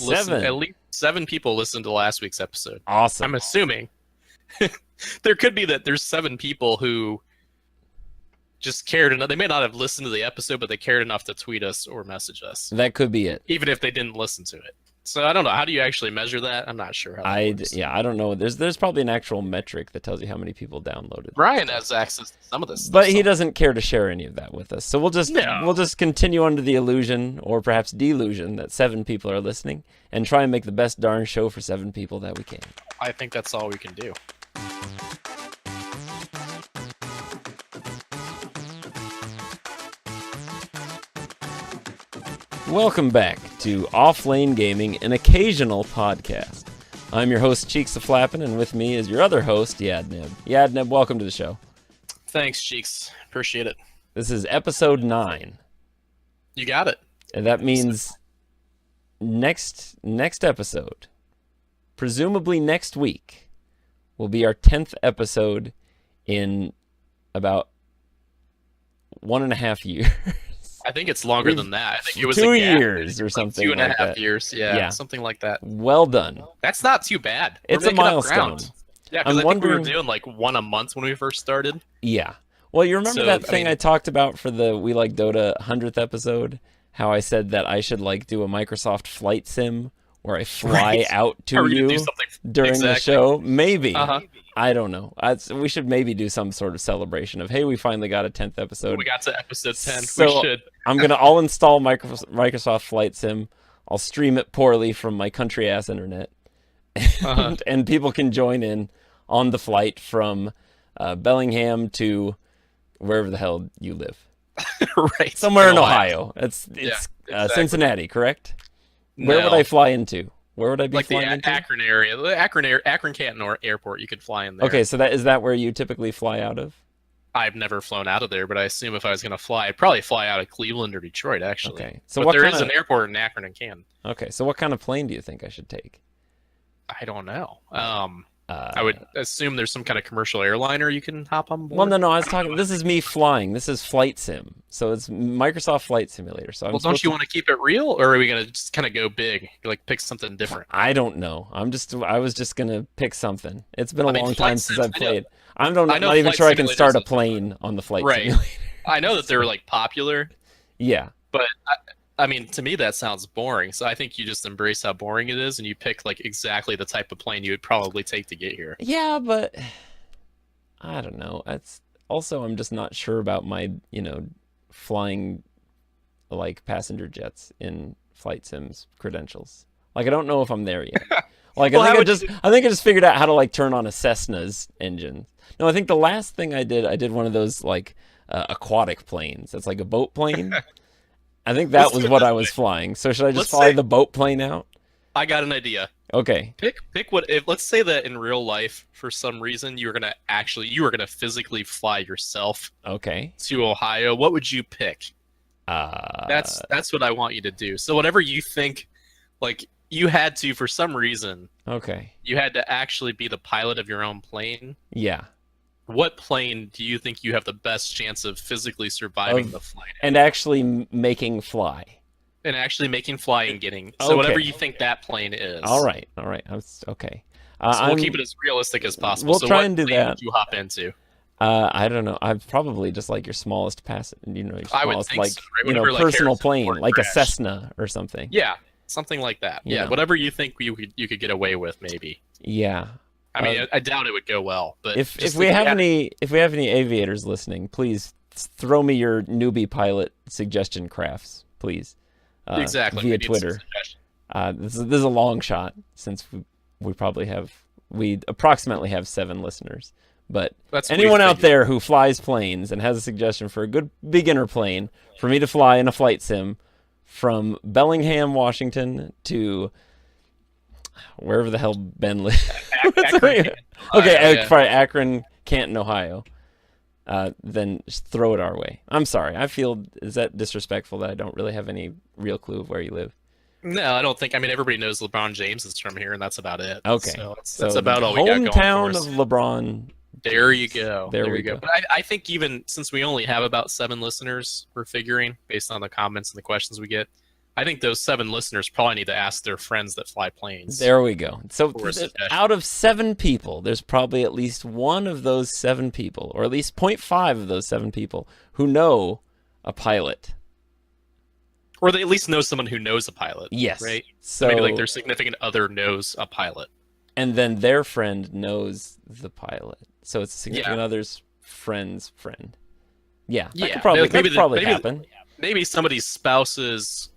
At least 7 people listened to last week's episode. Awesome. I'm assuming. There could be that there's 7 people who just cared enough. They may not have listened to the episode, but they cared enough to tweet us or message us. That could be it. Even if they didn't listen to it. So I don't know. How do you actually measure that? I'm not sure how that works. I don't know. There's probably an actual metric that tells you how many people downloaded. Brian has access to some of this stuff. But he doesn't care to share any of that with us. So we'll just continue under the illusion, or perhaps delusion, that 7 people are listening and try and make the best darn show for 7 people that we can. I think that's all we can do. Welcome back to Offlane Gaming, an occasional podcast. I'm your host, Cheeks of Flappin', and with me is your other host, Yadneb. Yadneb, welcome to the show. Thanks, Cheeks. Appreciate it. This is episode 9. You got it. And that means next episode, presumably next week, will be our 10th episode in about 1.5 years. I think it's longer than that. I think it was 2 a gap. years or something Like 2.5 like that. years. Yeah, something like that. Well done. That's not too bad. It's a milestone. Yeah, because I think we were doing like 1 a month when we first started. Yeah. Well, you remember that thing I talked about for the We Like Dota 100th episode? How I said that I should do a Microsoft flight sim where I fly out to you during the show? Maybe. I don't know. We should maybe do some sort of celebration of, hey, we finally got a 10th episode. We got to episode 10. So we should. I'll install Microsoft Flight Sim. I'll stream it poorly from my country ass internet, and people can join in on the flight from Bellingham to wherever the hell you live. Right. Somewhere in Ohio. It's exactly. Cincinnati, correct? No. Where would I fly into? Where would I be flying the into? Akron area. The Akron Canton Airport, you could fly in there. Okay, so is that where you typically fly out of? I've never flown out of there, but I assume if I was going to fly, I'd probably fly out of Cleveland or Detroit, actually. Okay. So but there is an airport in Akron and Canton. Okay, so what kind of plane do you think I should take? I don't know. I would assume there's some kind of commercial airliner you can hop on board. Well, no, I was talking. This is me flying. This is Flight Sim, so it's Microsoft Flight Simulator. So don't you want to keep it real, or are we gonna just kind of go big, like pick something different? I don't know. I was just gonna pick something. It's been a long time since I've played. I'm not even sure I can start a plane on the Flight Simulator. I know that they're popular. Yeah, but I mean, to me that sounds boring. So I think you just embrace how boring it is, and you pick exactly the type of plane you would probably take to get here. Yeah, but I don't know. I'm just not sure about my flying passenger jets in Flight Sim's credentials. I don't know if I'm there yet. I think I just figured out how to turn on a Cessna's engine. No, I think the last thing I did one of those aquatic planes. It's like a boat plane. I think that was what I was flying. So should I just fly the boat plane out? I got an idea. Okay. Pick what if let's say that in real life for some reason you were gonna physically fly yourself. Okay. To Ohio. What would you pick? That's what I want you to do. So whatever you think, you had to for some reason. Okay. You had to actually be the pilot of your own plane. Yeah. What plane do you think you have the best chance of physically surviving the flight? And actually making fly. And actually making fly and getting. So whatever you think that plane is. All right. Okay. So we'll keep it as realistic as possible. We'll try and do that. Would you hop into? I don't know. I'd probably just your smallest your smallest personal plane, like a Cessna or something. Yeah, something like that. Yeah, whatever you think you could get away with, maybe. Yeah. I mean, I doubt it would go well, but if we have any aviators listening, please throw me your newbie pilot suggestion crafts, please. Exactly. Via Twitter. This is a long shot since we approximately have 7 listeners. But anyone out there who flies planes and has a suggestion for a good beginner plane for me to fly in a flight sim from Bellingham, Washington to wherever the hell Ben lives. Akron, Canton, Ohio. Then just throw it our way. I'm sorry. Is that disrespectful that I don't really have any real clue of where you live? No, I don't think. I mean, everybody knows LeBron James is from here, and that's about it. Okay. So that's about all we got going for us. Hometown of LeBron. There you go. There we go. But I think even since we only have about 7 listeners, we're figuring, based on the comments and the questions we get, I think those 7 listeners probably need to ask their friends that fly planes. There we go. So For a suggestion. out of 7 people, there's probably at least one of those 7 people, or at least 0.5 of those 7 people, who know a pilot. Or they at least know someone who knows a pilot. Yes. Right? So Maybe like their significant other knows a pilot. and then their friend knows the pilot. So it's a significant Yeah. other's friend's friend. Yeah, that Yeah, could probably, maybe that could probably maybe- happen. Maybe somebody's spouse's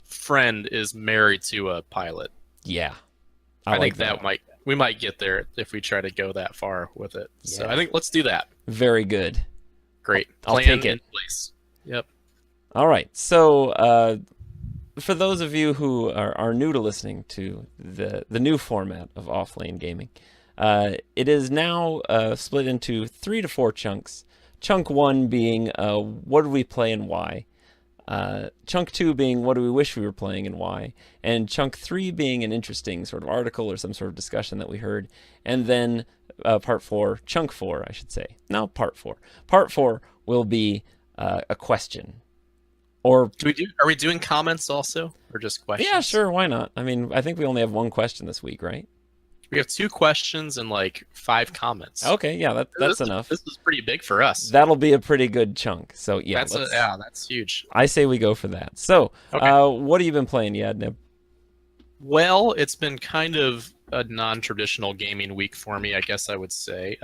friend is married to a pilot. Yeah. I like think that we might get there if we try to go that far with it. So Yeah. I think let's do that. Very good. Great. I'll Plan take it. in place. Yep. All right. So, for those of you who are new to listening to the new format of Offlane Gaming, it is now split into 3 to 4 chunks. Chunk 1 being what did we play and why. Chunk 2 being what do we wish we were playing and why. And chunk 3 being an interesting sort of article or some sort of discussion that we heard. And then part 4, chunk 4, I should say. No, part 4. Part 4 will be a question. Or Are we doing comments also, or just questions? yeah, sure, why not? I mean, I think we only have 1 question this week, right? We have 2 questions and like 5 comments. Okay, yeah, that's enough. This is pretty big for us. That'll be a pretty good chunk. So yeah, That's huge. I say we go for that. So, Okay. What have you been playing, Yadnib? Well, it's been kind of a non-traditional gaming week for me, I guess I would say.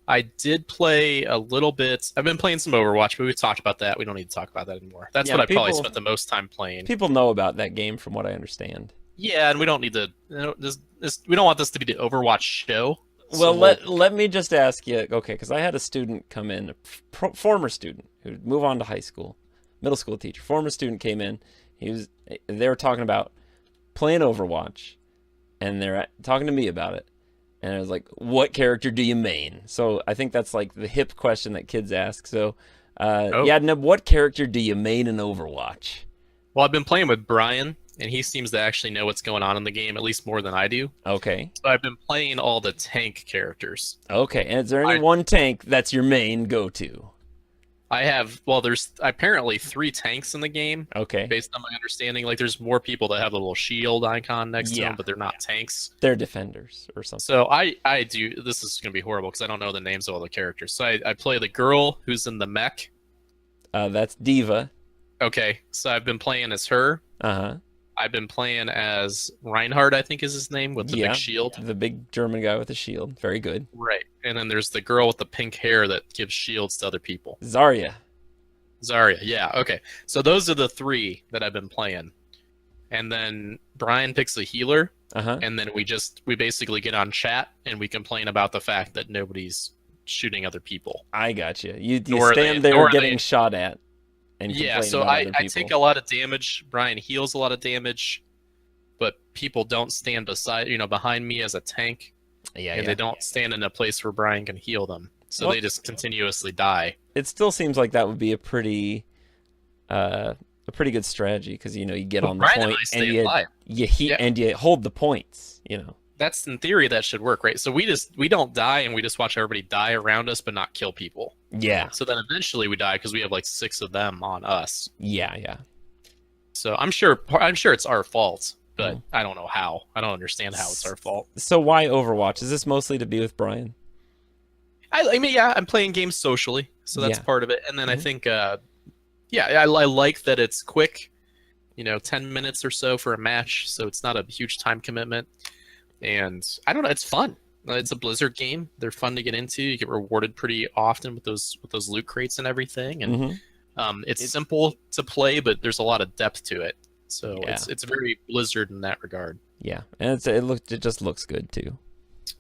I did play a little bit. I've been playing some Overwatch, but we talked about that. We don't need to talk about that anymore. That's Yeah, what I probably people- spent the most time playing. People know about that game, from what I understand. Yeah, and we don't need to. We don't want this to be the Overwatch show. Well, So let me just ask you, okay, because I had a student come in, former student who'd move on to high school, middle school teacher. Former student came in. They were talking about playing Overwatch, and they're talking to me about it. And I was like, "What character do you main?" So I think that's like the hip question that kids ask. So, Yadnib, what character do you main in Overwatch? Well, I've been playing with Brian, and he seems to actually know what's going on in the game, at least more than I do. Okay. So I've been playing all the tank characters. Okay. And is there any one tank that's your main go-to? There's apparently 3 tanks in the game, Okay. based on my understanding. Like, there's more people that have a little shield icon next to Yeah. them, but they're not tanks. They're defenders or something. So I do. This is going to be horrible because I don't know the names of all the characters. So I play the girl who's in the mech. That's Diva. Okay, so I've been playing as her. Uh-huh. I've been playing as Reinhardt, I think is his name, with the Yeah. big shield. The big German guy with the shield. Very good. Right. And then there's the girl with the pink hair that gives shields to other people. Zarya. Zarya, yeah, okay. So those are the 3 that I've been playing. And then Brian picks a healer, Uh-huh. and then we basically get on chat and we complain about the fact that nobody's shooting other people. I got you. You Nor are stand they- there nor are getting they- shot at. And Yeah, complain so about I other take people. a lot of damage. Brian heals a lot of damage, but people don't stand behind me as a tank, Yeah, and yeah. they don't stand in a place where Brian can heal them. So Well- they just continuously die. It still seems like that would be a pretty good strategy because you get But on the Brian point and I stay and alive. you and you hold the points. That's in theory that should work, right? So we don't die, and we just watch everybody die around us, but not kill people. Yeah, So then eventually we die because we have like 6 of them on us. yeah. So I'm sure it's our fault, but Mhm. I don't know how. I don't understand how it's our fault. So why Overwatch? Is this mostly to be with Brian? I mean, yeah, I'm playing games socially, so that's Yeah. part of it. And then I Mhm. think, I like that it's quick, 10 minutes or so for a match, so it's not a huge time commitment. And I don't know, it's fun. It's a Blizzard game. They're fun to get into. You get rewarded pretty often with those loot crates and everything. And Mhm. it's simple to play, but there's a lot of depth to it. So Yeah. it's very Blizzard in that regard. Yeah, and it just looks good too.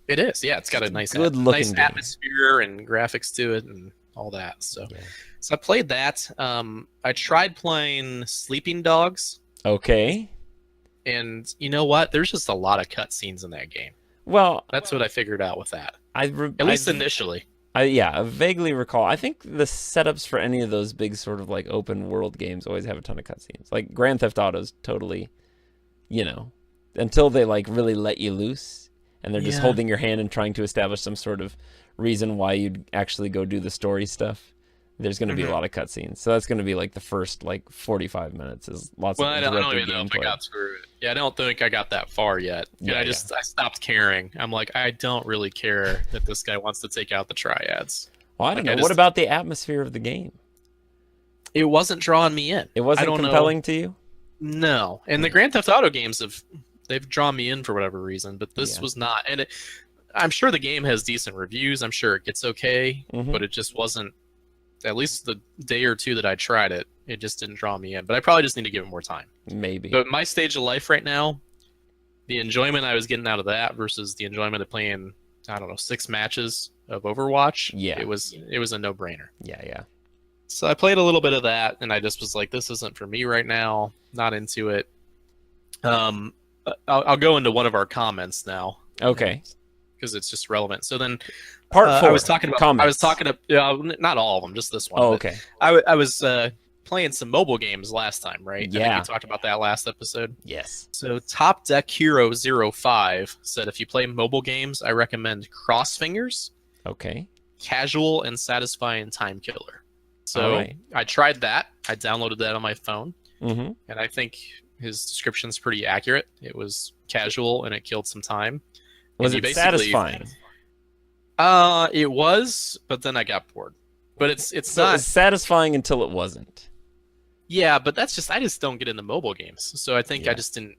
It is, yeah. It's got a nice, good-looking game. atmosphere and graphics to it and all that. So, Yeah. so I played that. I tried playing Sleeping Dogs, Okay. and you know what? There's just a lot of cutscenes in that game. Well, That's what I figured out with that. at At least initially. I vaguely recall. I think the setups for any of those big sort of like open world games always have a ton of cutscenes. Like Grand Theft Auto's totally, until they like really let you loose and they're just Yeah. holding your hand and trying to establish some sort of reason why you'd actually go do the story stuff. there's going to be a Mhm. lot of cutscenes. So that's going to be like the first like 45 minutes is lots Well, of I don't interrupted even know if I gameplay. got through it. Yeah, I don't think I got that far yet. And Yeah, I stopped caring. I'm like, I don't really care that this guy wants to take out the triads. Well, I don't Like, know. What about the atmosphere of the game? it wasn't drawing me in. It I wasn't don't compelling know. to you? No, and the Grand Theft Auto games they've drawn me in for whatever reason, but this Yeah. was not. And I'm sure the game has decent reviews. I'm sure it gets okay, Mhm. but it just wasn't. At least the day or two that I tried it, it just didn't draw me in. But I probably just need to give it more time. Maybe. But my stage of life right now, the enjoyment I was getting out of that versus the enjoyment of playing, I don't know, 6 matches of Overwatch, Yeah. it was a no-brainer. Yeah. So I played a little bit of that, and I just was like, this isn't for me right now. Not into it. I'll go into one of our comments now Okay. because it's just relevant. So then, Part 4. I was talking about. comments. I was talking to not all of them, just this one. Oh, but okay. I was playing some mobile games last time, right? I think Yeah. we talked about that last episode. Yes. So Top Deck Hero 05 said if you play mobile games, I recommend Crossfingers, Okay. Casual, and Satisfying Time Killer. So Alright. I tried that. I downloaded that on my phone, Mm-hmm. and I think his description's pretty accurate. It was casual and it killed some time. Was And it you basically- satisfying? It was, but then I got bored. But it's So not. it's satisfying until it wasn't. Yeah, but I just don't get into mobile games. So I think Yeah. I just didn't,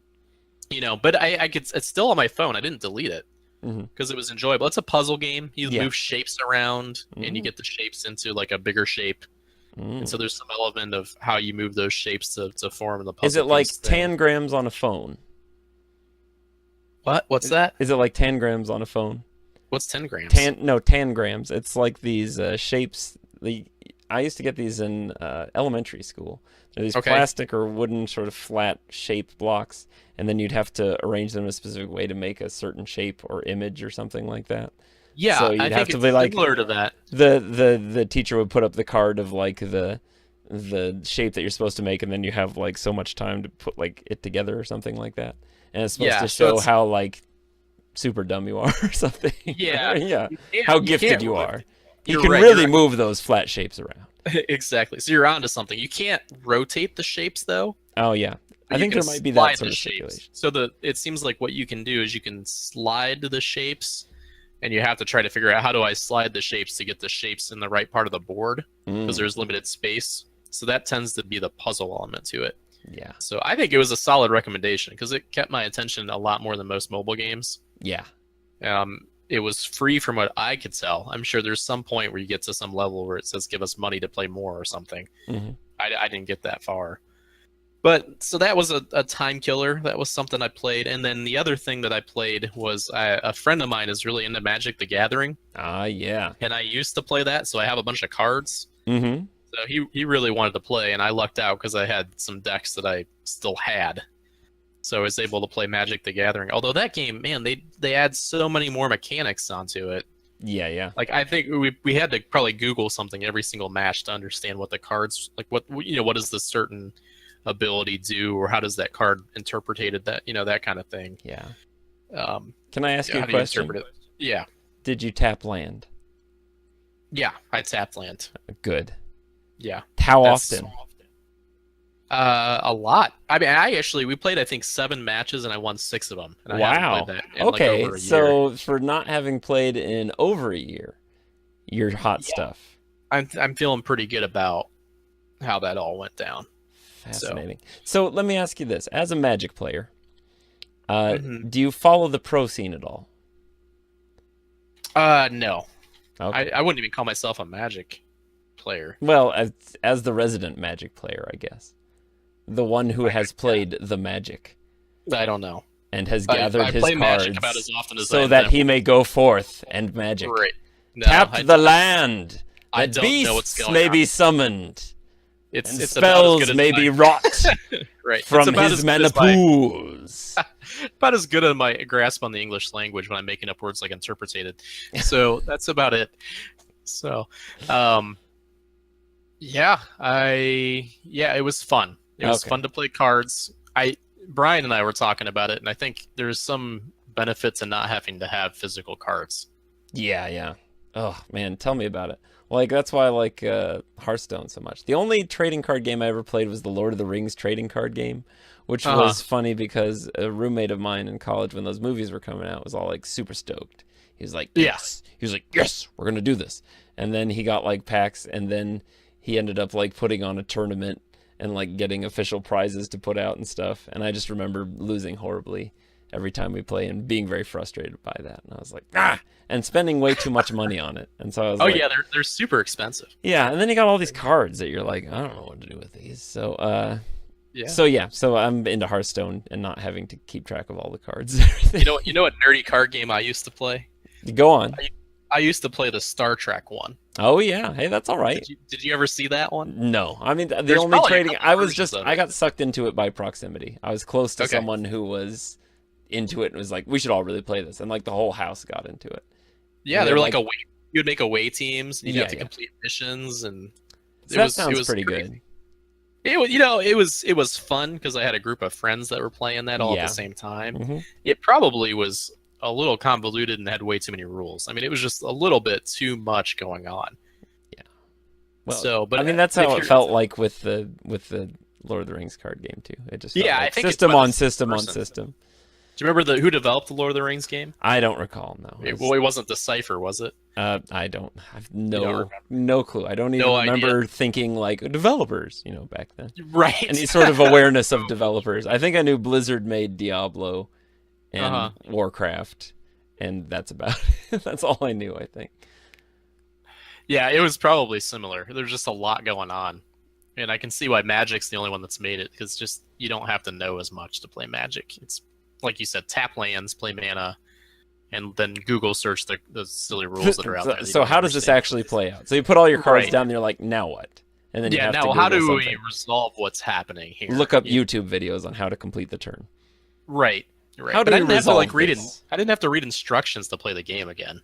but I could, it's still on my phone. I didn't delete it Mhm. because it was enjoyable. It's a puzzle game. You Yeah. move shapes around and you Mm. get the shapes into like a bigger shape. And so there's some element of how you move those shapes to form the puzzle. Is it like piece thing. tangrams on a phone? What? What's that? Is it like tangrams on a phone? What's 10 grams? Tangrams. It's like these shapes. I used to get these in elementary school. They're these Okay. plastic or wooden sort of flat shape blocks, and then you'd have to arrange them in a specific way to make a certain shape or image or something like that. Yeah, So you'd I have think to it's be like- similar to that. The teacher would put up the card of like the shape that you're supposed to make, and then you have like so much time to put like it together or something like that. And it's supposed Yeah, to so show it's- how like super dumb you are or something. Yeah. yeah. Yeah, How you gifted can't- you are. You You're can right, really you're move those flat shapes around. exactly. So you're onto something. You can't rotate the shapes though. Oh yeah. but I you think can there might be slide that sort the of shapes. stipulation. So it seems like what you can do is you can slide the shapes, and you have to try to figure out how do I slide the shapes to get the shapes in the right part of the board because Mm, there's limited space. So that tends to be the puzzle element to it. yeah. So I think it was a solid recommendation because it kept my attention a lot more than most mobile games. Yeah. It was free from what I could tell. I'm sure there's some point where you get to some level where it says give us money to play more or something. Mhm. I didn't get that far. But so that was a time killer. That was something I played. And then the other thing that I played was a friend of mine is really into Magic the Gathering. Ah yeah. And I used to play that. So I have a bunch of cards. Mm-hmm. So he really wanted to play. And I lucked out because I had some decks that I still had. So I was able to play Magic the Gathering. Although that game, man, they add so many more mechanics onto it. Yeah. Like I think we had to probably Google something every single match to understand what the cards like. What does the certain ability do, or how does that card interpreted that that kind of thing. Yeah. Um, Can I ask you how a do you question? interpret it? Yeah, Did you tap land? I tapped land. Good. Yeah, How that's- often? A lot. I mean, we played I think 7 matches and I won 6 of them. And I haven't Wow. played that in, like, Okay, over a year. so for not having played in over a year, you're hot stuff. I'm feeling pretty good about how that all went down. Fascinating. So let me ask you this: as a Magic player, Mhm. do you follow the pro scene at all? No, Okay. I wouldn't even call myself a Magic player. Well, as the resident Magic player, I guess, the one who has played the Magic I don't know. and has I gathered his play cards, Magic about as often as so I that am. he may go forth and magic. Right. No, Tap I- the land. I That don't know what's beasts going may on. be summoned, It's and it's about as spells good as may my- be wrought right. It's from about his as good as my- menopause. about as good as my grasp on the English language when I'm making up words like interpreted. So that's about it. So, it was fun. It was Okay. fun to play cards. Brian and I were talking about it, and I think there's some benefit to not having to have physical cards. Yeah. Oh man, tell me about it. Like that's why I like Hearthstone so much. The only trading card game I ever played was the Lord of the Rings trading card game, which Uh-huh. was funny because a roommate of mine in college when those movies were coming out was all like super stoked. He was like, Yeah. "Yes." He was like, "Yes, we're going to do this." And then he got like packs and then he ended up like putting on a tournament and like getting official prizes to put out and stuff. And I just remember losing horribly every time we play and being very frustrated by that. And I was like, "Ah!" And spending way too much money on it. And so I was Oh like, yeah, they're super expensive. yeah, and then you got all these cards that you're like, I don't know what to do with these. So, Yeah. so I'm into Hearthstone and not having to keep track of all the cards. You know what nerdy card game I used to play? Go on. I used to play the Star Trek one. Oh yeah, hey, that's all right. Did you ever see that one? No, I mean the There's only probably a trading couple I was versions just of I it. got sucked into it by proximity. I was close to Okay. someone who was into it and was like, we should all really play this, and like the whole house got into it. Yeah, And they then, were like away. You would make away teams, and you'd Yeah, have to yeah. complete missions, and So that sounds pretty crazy. good. It was fun because I had a group of friends that were playing that all at Yeah. the same time. Hmm. It probably was a little convoluted and had way too many rules. I mean, it was just a little bit too much going on. Well, So, but I mean that's if how it you're- felt like with the Lord of the Rings card game too. It just felt Yeah, like I think it's system by the on same system on person. system. Do you remember who developed the Lord of the Rings game? I don't recall. No, It wasn't Decipher, was it? I don't. I've don't no remember. no clue. I don't even No idea. remember thinking like developers. Back then. Right. Any sort of awareness of developers. I think I knew Blizzard made Diablo and Uh-huh. Warcraft, and that's about it. That's all I knew. I think. Yeah, it was probably similar. There's just a lot going on. And I can see why Magic's the only one that's made it, because just you don't have to know as much to play Magic. It's like you said, tap lands, play mana, and then Google search the silly rules that are out there. that you So don't how does this understand. actually play out? So you put all your cards Right. down, and you're like, now what? And then you Yeah, have now to how Google do something. we resolve what's happening here? Look up Yeah, YouTube videos on how to complete the turn. Right. Right. How But do I we didn't have to like resolve read it. this? I didn't have to read instructions to play the game again.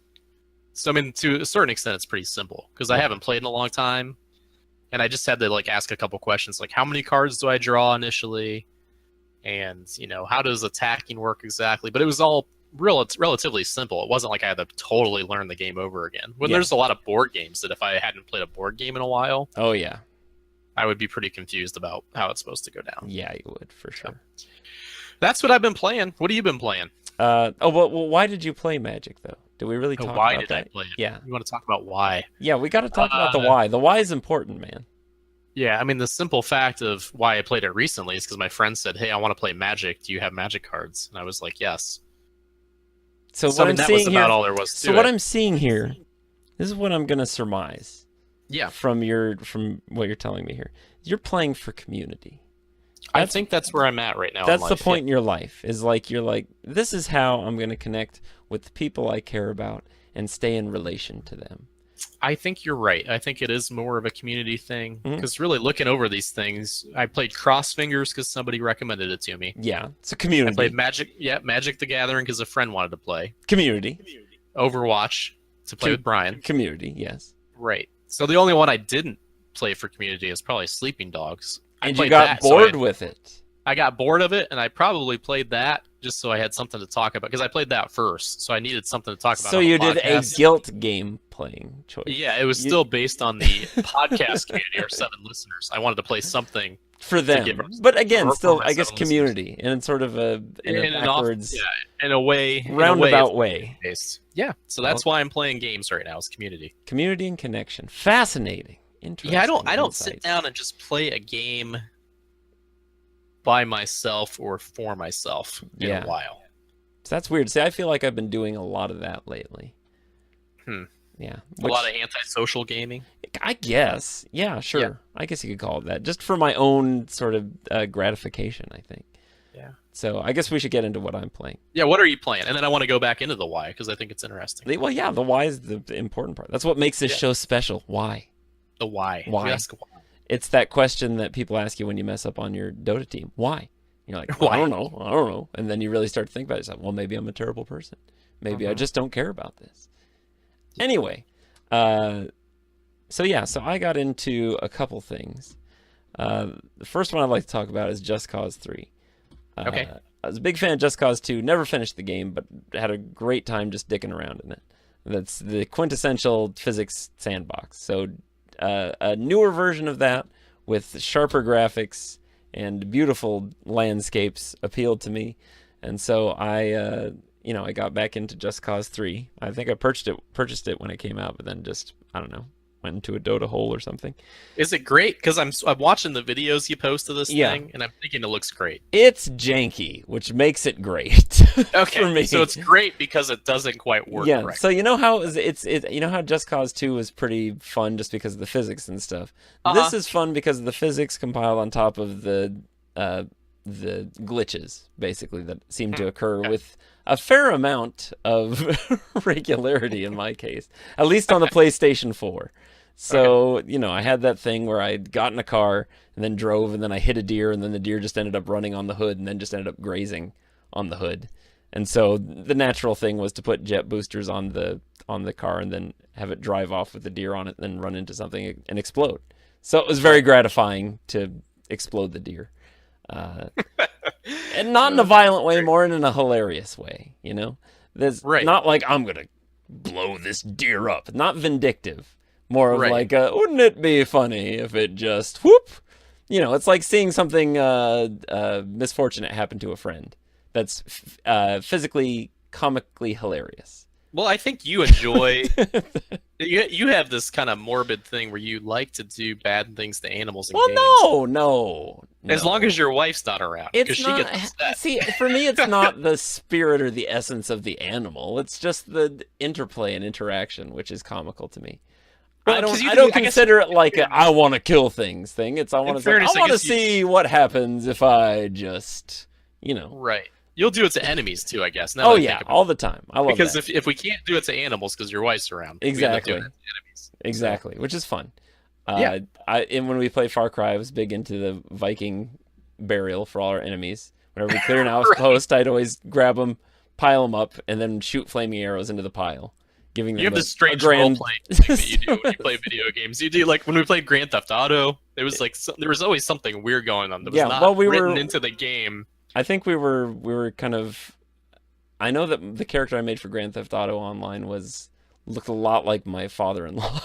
So I mean, to a certain extent, it's pretty simple because I Yeah. haven't played in a long time, and I just had to like ask a couple questions, like how many cards do I draw initially, and how does attacking work exactly. But it was all relatively simple. It wasn't like I had to totally learn the game over again. When Yeah. there's a lot of board games that if I hadn't played a board game in a while, Oh yeah, I would be pretty confused about how it's supposed to go down. yeah, you would for sure. That's what I've been playing. What have you been playing? Well, why did you play Magic though? Did we really talk Why about did that? I play it? Yeah, You want to talk about why? yeah, we got to talk about the Uh, why. The why is important, man. Yeah, I mean, the simple fact of why I played it recently is because my friend said, "Hey, I want to play Magic. Do you have Magic cards?" And I was like, "Yes." So So what I mean, I'm that seeing was here. about all there was to So what it. I'm seeing here, this is what I'm gonna surmise Yeah, from what you're telling me here. You're playing for community. I think that's where I'm at right now. That's in the life. point in your life. Is like you're like, this is how I'm gonna connect with the people I care about and stay in relation to them. I think you're right. I think it is more of a community thing Mhm. because really looking over these things, I played Cross Fingers because somebody recommended it to me. Yeah, it's a I community. played Magic the Gathering because a friend wanted to play. Community. Overwatch to play Com- with Brian. Community. Yes. Right. So the only one I didn't play for community is probably Sleeping Dogs. I And you played got that, so bored with it. I got bored of it, and I probably played that just so I had something to talk about because I played that first, so I needed something to talk about. So on the you did a podcast. guilt game playing choice. Yeah, it was You- still based on the podcast community, our 7 listeners. I wanted to play something For them. give us- But again, for still, my I guess seven listeners. community in sort of a backwards, in a way, roundabout way. based. Yeah, so that's why I'm playing games right now. Is community. Community and connection. Fascinating. Interesting. Yeah, I don't sit insights. down and just play a game by myself or for myself in Yeah. a while. So that's weird. See, I feel like I've been doing a lot of that lately. Hmm. Yeah. A lot of antisocial gaming. I guess. Yeah, sure. Yeah. I guess you could call it that. Just for my own sort of gratification, I think. Yeah. So I guess we should get into what I'm playing. Yeah, what are you playing? And then I want to go back into the why because I think it's interesting. Well, yeah, the why is the important part. That's what makes this Yeah. show special. Why? The why. Why? You ask why. It's that question that people ask you when you mess up on your Dota team. Why? You're like, well, I Why? don't know. I don't know. And then you really start to think about it. Yourself. Well, maybe I'm a terrible person. Maybe I Mhm. just don't care about this. Anyway, so I got into a couple things. The first one I'd like to talk about is Just Cause 3. Okay. I was a big fan of Just Cause 2. Never finished the game, but had a great time just dicking around in it. That's the quintessential physics sandbox. So a newer version of that with sharper graphics and beautiful landscapes appealed to me, and so I got back into Just Cause 3. I think I purchased it when it came out, but then just I don't know, went into a Dota hole or something. Is it great? Because I'm watching the videos you post of this Yeah. thing, and I'm thinking it looks great. It's janky, which makes it great. Okay, for me. so it's great because it doesn't quite work. Yeah. Correctly. So you know how you know how Just Cause 2 was pretty fun just because of the physics and stuff. This is fun because of the physics compiled on top of the glitches basically that seem to occur with a fair amount of regularity in my case, at least on the PlayStation 4. So, I had that thing where I got in a car and then drove and then I hit a deer and then the deer just ended up running on the hood and then just ended up grazing on the hood. And so the natural thing was to put jet boosters on the car and then have it drive off with the deer on it and then run into something and explode. So it was very gratifying to explode the deer. And not in a violent way, more in a hilarious way, There's Right. not like I'm going to blow this deer up. Not vindictive. More of Right. like, wouldn't it be funny if it just whoop? It's like seeing something misfortunate happen to a friend. That's physically, comically hilarious. Well, I think you enjoy. you have this kind of morbid thing where you like to do bad things to animals in Well, games. no. As long as your wife's not around, because It's she not. gets upset. See, for me, it's not the spirit or the essence of the animal. It's just the interplay and interaction, which is comical to me. Well, I 'cause you don't do- I guess- consider it like a "I want to kill things" thing. It's I want to fairness, I I want to guess you- see what happens if I just Right. You'll do it to enemies too, I guess. Now Oh that I yeah, think about all the time. I love it. Because that. if we can't do it to animals because your wife's around, we end up Exactly. doing it to enemies. Exactly, which is fun. Yeah. And when we play Far Cry, I was big into the Viking burial for all our enemies. Whenever we clear an outpost, I'd always grab them, pile them up, and then shoot flaming arrows into the pile, giving them You have a, this strange a grand. role playing thing that you do when you play video games. You do like when we played Grand Theft Auto. There was there was always something weird going on that was Yeah, not well, we written were- into the game. I think we were kind of. I know that the character I made for Grand Theft Auto Online looked a lot like my father-in-law.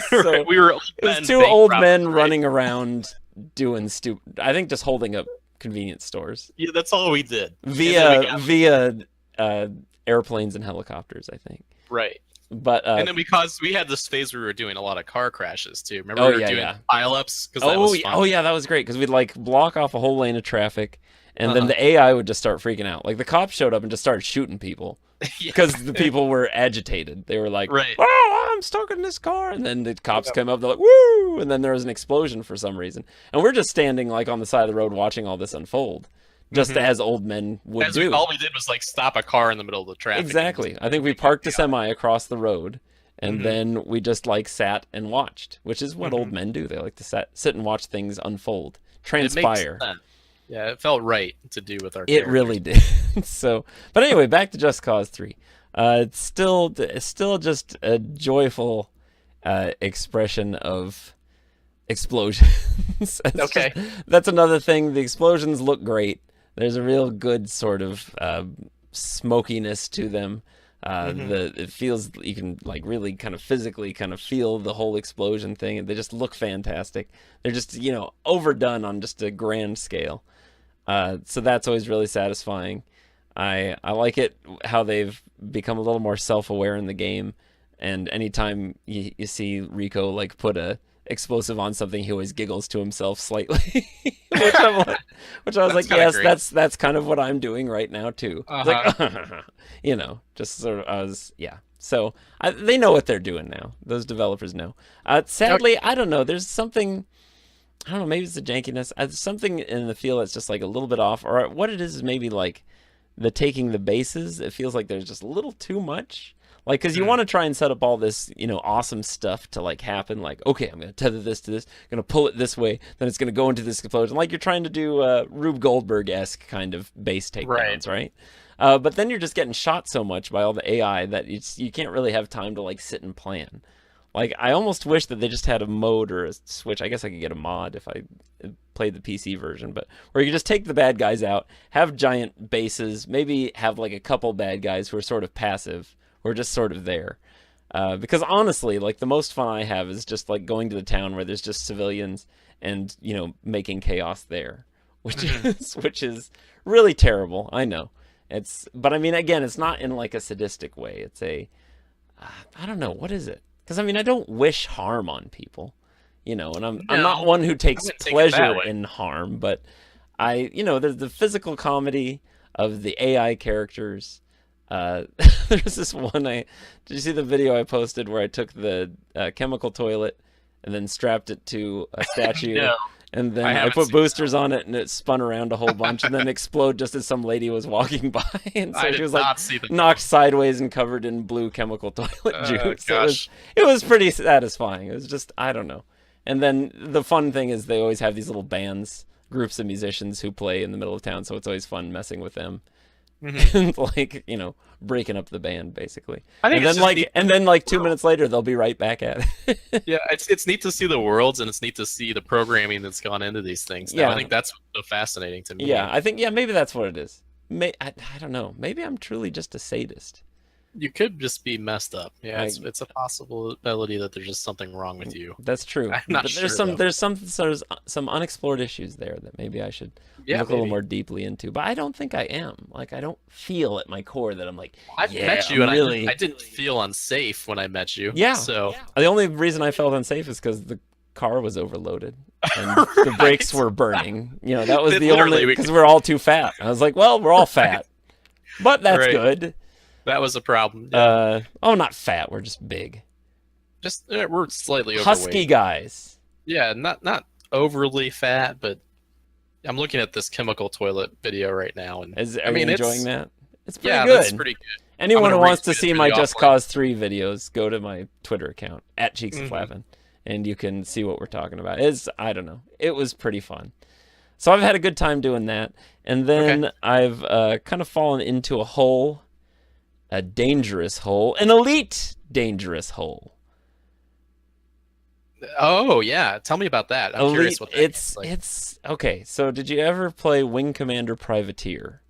So Right, we were it was two old men running around doing stupid. I think just holding up convenience stores Yeah, that's all we did. And then we via got- airplanes and helicopters, I think. right. But And then we had this phase where we were doing a lot of car crashes too. Remember Oh, we were yeah, doing yeah. pile-ups because that was fun. that was great because we'd like block off a whole lane of traffic, and then the AI would just start freaking out. Like the cops showed up and just started shooting people Yeah. because the people were agitated. They were like, Right. "Oh, I'm stuck in this car," and then the cops came up. They're like, "Woo!" And then there was an explosion for some reason, and we're just standing like on the side of the road watching all this unfold, just as old men would do. All we did was like stop a car in the middle of the traffic. Exactly. I think we parked a semi across the road, and then we just like sat and watched, which is what old men do. They like to sit and watch things unfold, It makes transpire. sense. Yeah, it felt right to do with our. It characters. really did. So, but anyway, back to Just Cause 3. It's still just a joyful expression of explosions. Okay. That's another thing. The explosions look great. There's a real good sort of smokiness to them. It feels you can like really kind of physically kind of feel the whole explosion thing, and they just look fantastic. They're just overdone on just a grand scale. So that's always really satisfying. I like it how they've become a little more self-aware in the game, and anytime you see Rico like put a explosive on something, he always giggles to himself slightly, which I was like, kinda yes, great. that's kind of what I'm doing right now too. It's like, just sort of So they know what they're doing now. Those developers know. Sadly, I don't know. There's something. I don't know. Maybe it's the jankiness. There's something in the feel that's just like a little bit off, or what it is maybe like the taking the bases. It feels like there's just a little too much. Like, because you want to try and set up all this, awesome stuff to like happen. Like, okay, I'm going to tether this to this, going to pull it this way, then it's going to go into this explosion. Like you're trying to do Rube Goldberg-esque kind of base takedowns, right? But then you're just getting shot so much by all the AI that you can't really have time to like sit and plan. Like, I almost wish that they just had a mode or a switch. I guess I could get a mod if I played the PC version, but where you just take the bad guys out, have giant bases, maybe have like a couple bad guys who are sort of passive or just sort of there. Because honestly, like the most fun I have is just like going to the town where there's just civilians and making chaos there, which Mhm. is really terrible. I know. But I mean, again, it's not in like a sadistic way. It's I don't know, what is it? Because I mean, I don't wish harm on people, and I'm not No, one who I takes wouldn't take it that pleasure way. in harm, but there's the physical comedy of the AI characters. There's this one. Did you see the video I posted where I took the chemical toilet and then strapped it to a statue, No, and I then I haven't put seen that boosters one. on it and it spun around a whole bunch and then explode just as some lady was walking by, and I so she did was like not see the knocked sideways and covered in blue chemical toilet juice. gosh. It was pretty satisfying. It was just, I don't know. And then the fun thing is they always have these little bands, groups of musicians who play in the middle of town, so it's always fun messing with them. Mhm. And like, breaking up the band basically. I think And it's then just neat. 2 minutes later they'll be right back at it. Yeah, it's neat to see the worlds, and it's neat to see the programming that's gone into these things. Now, I Yeah. think that's so fascinating to Yeah, me. I think maybe that's what it is. I don't know. Maybe I'm truly just a sadist. You could just be messed up. Yeah, I it's a possibility that there's just something wrong with you. That's true. I'm not But sure there's some though. some unexplored issues there that maybe I should Yeah, look a little maybe. more deeply into. But I don't think I am. Like I don't feel at my core that I'm like, I've yeah, met you, I'm and really I didn't feel unsafe when I met you. yeah. So The only reason I felt unsafe is because the car was overloaded and the brakes right. were burning. That was That the literally only we because could, we're all too fat. I was like, well, we're all right, fat, but that's right. good. That was a problem. Yeah, Oh, not fat. We're just big, just we're slightly husky overweight. guys. Yeah, not overly fat, but I'm looking at this chemical toilet video right now, and Are I you mean enjoying it's that? It's pretty yeah, that's good. pretty good. I'm Anyone gonna who wants to retweet it see for my the Just offline. Cause 3 videos, go to my Twitter account at Cheeks of Hmm. Flappin', and you can see what we're talking about. I don't know. It was pretty fun. So I've had a good time doing that, and Okay. then I've kind of fallen into a dangerous hole, an elite dangerous hole. Oh yeah, tell me about that. I'm curious Elite. what that game's like. It's okay. So did you ever play Wing Commander Privateer?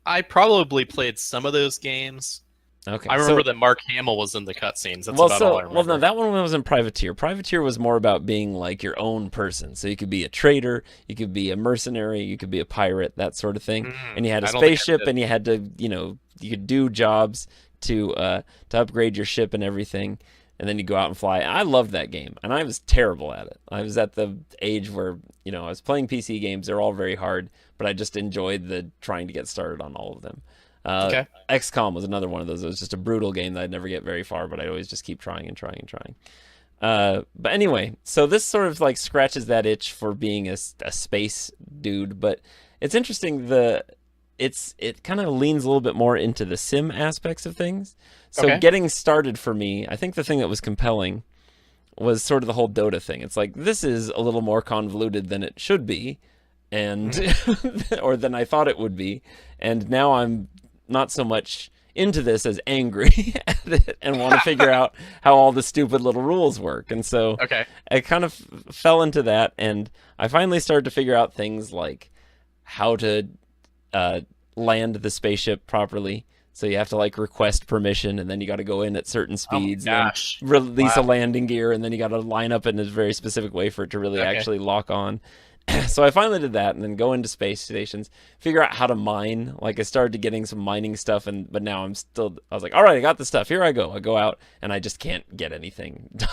I probably played some of those games. Okay. I remember that Mark Hamill was in the cutscenes. That's about all I Well, no, remember. that one wasn't Privateer. Privateer was more about being like your own person. So you could be a trader, you could be a mercenary, you could be a pirate, that sort of thing. And you had a I don't think I spaceship, did. and you had to, you could do jobs to upgrade your ship and everything, and then you go out and fly. I loved that game, and I was terrible at it. I was at the age where I was playing PC games. They're all very hard, but I just enjoyed the trying to get started on all of them. Okay. XCOM was another one of those. It was just a brutal game that I'd never get very far, but I'd always just keep trying and trying and trying. But anyway, so this sort of like scratches that itch for being a space dude, but it's interesting. It kind of leans a little bit more into the sim aspects of things. So Okay. getting started for me, I think the thing that was compelling was sort of the whole Dota thing. It's like this is a little more convoluted than it should be, and or than I thought it would be, and now I'm not so much into this as angry at it and want to figure out how all the stupid little rules work. And so Okay. I kind of fell into that, and I finally started to figure out things like how to land the spaceship properly. So you have to like request permission, and then you got to go in at certain Oh my speeds, and then gosh. release a Wow. landing gear, and then you got to line up in a very specific way for it to really Okay. actually lock on. So I finally did that, and then go into space stations, figure out how to mine. Like I started getting some mining stuff, but now I was like, all right, I got the stuff. Here I go. I go out, and I just can't get anything done.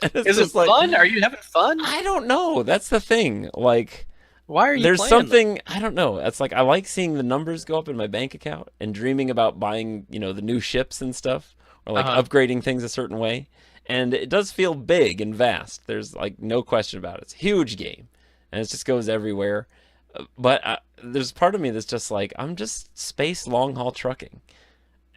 It's Is it just like, fun? Are you having fun? I don't know. That's the thing. Like, Why are you there's playing something I don't know. It's like I like seeing the numbers go up in my bank account and dreaming about buying, the new ships and stuff, or like Uh-huh. upgrading things a certain way. And it does feel big and vast. There's like no question about it. It's a huge game, and it just goes everywhere. But there's part of me that's just like I'm just space long haul trucking,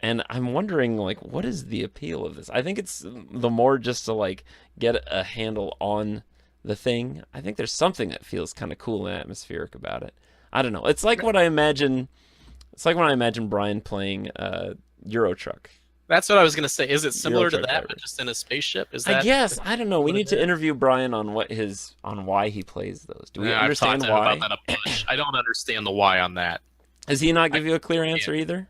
and I'm wondering like what is the appeal of this? I think it's the more just to like get a handle on the thing. I think there's something that feels kind of cool and atmospheric about it. I don't know. It's like what I imagine. It's like when I imagine Brian playing Euro Truck. That's what I was gonna say. Is it similar to Euro Truck that, but Drivers. just in a spaceship? Is I that guess I don't know. We what need it to is? interview Brian on why he plays those. Do we Yeah, I've talked understand to him why? about that a bunch. I don't understand the why on that. Does he not I give you a clear can't. answer either?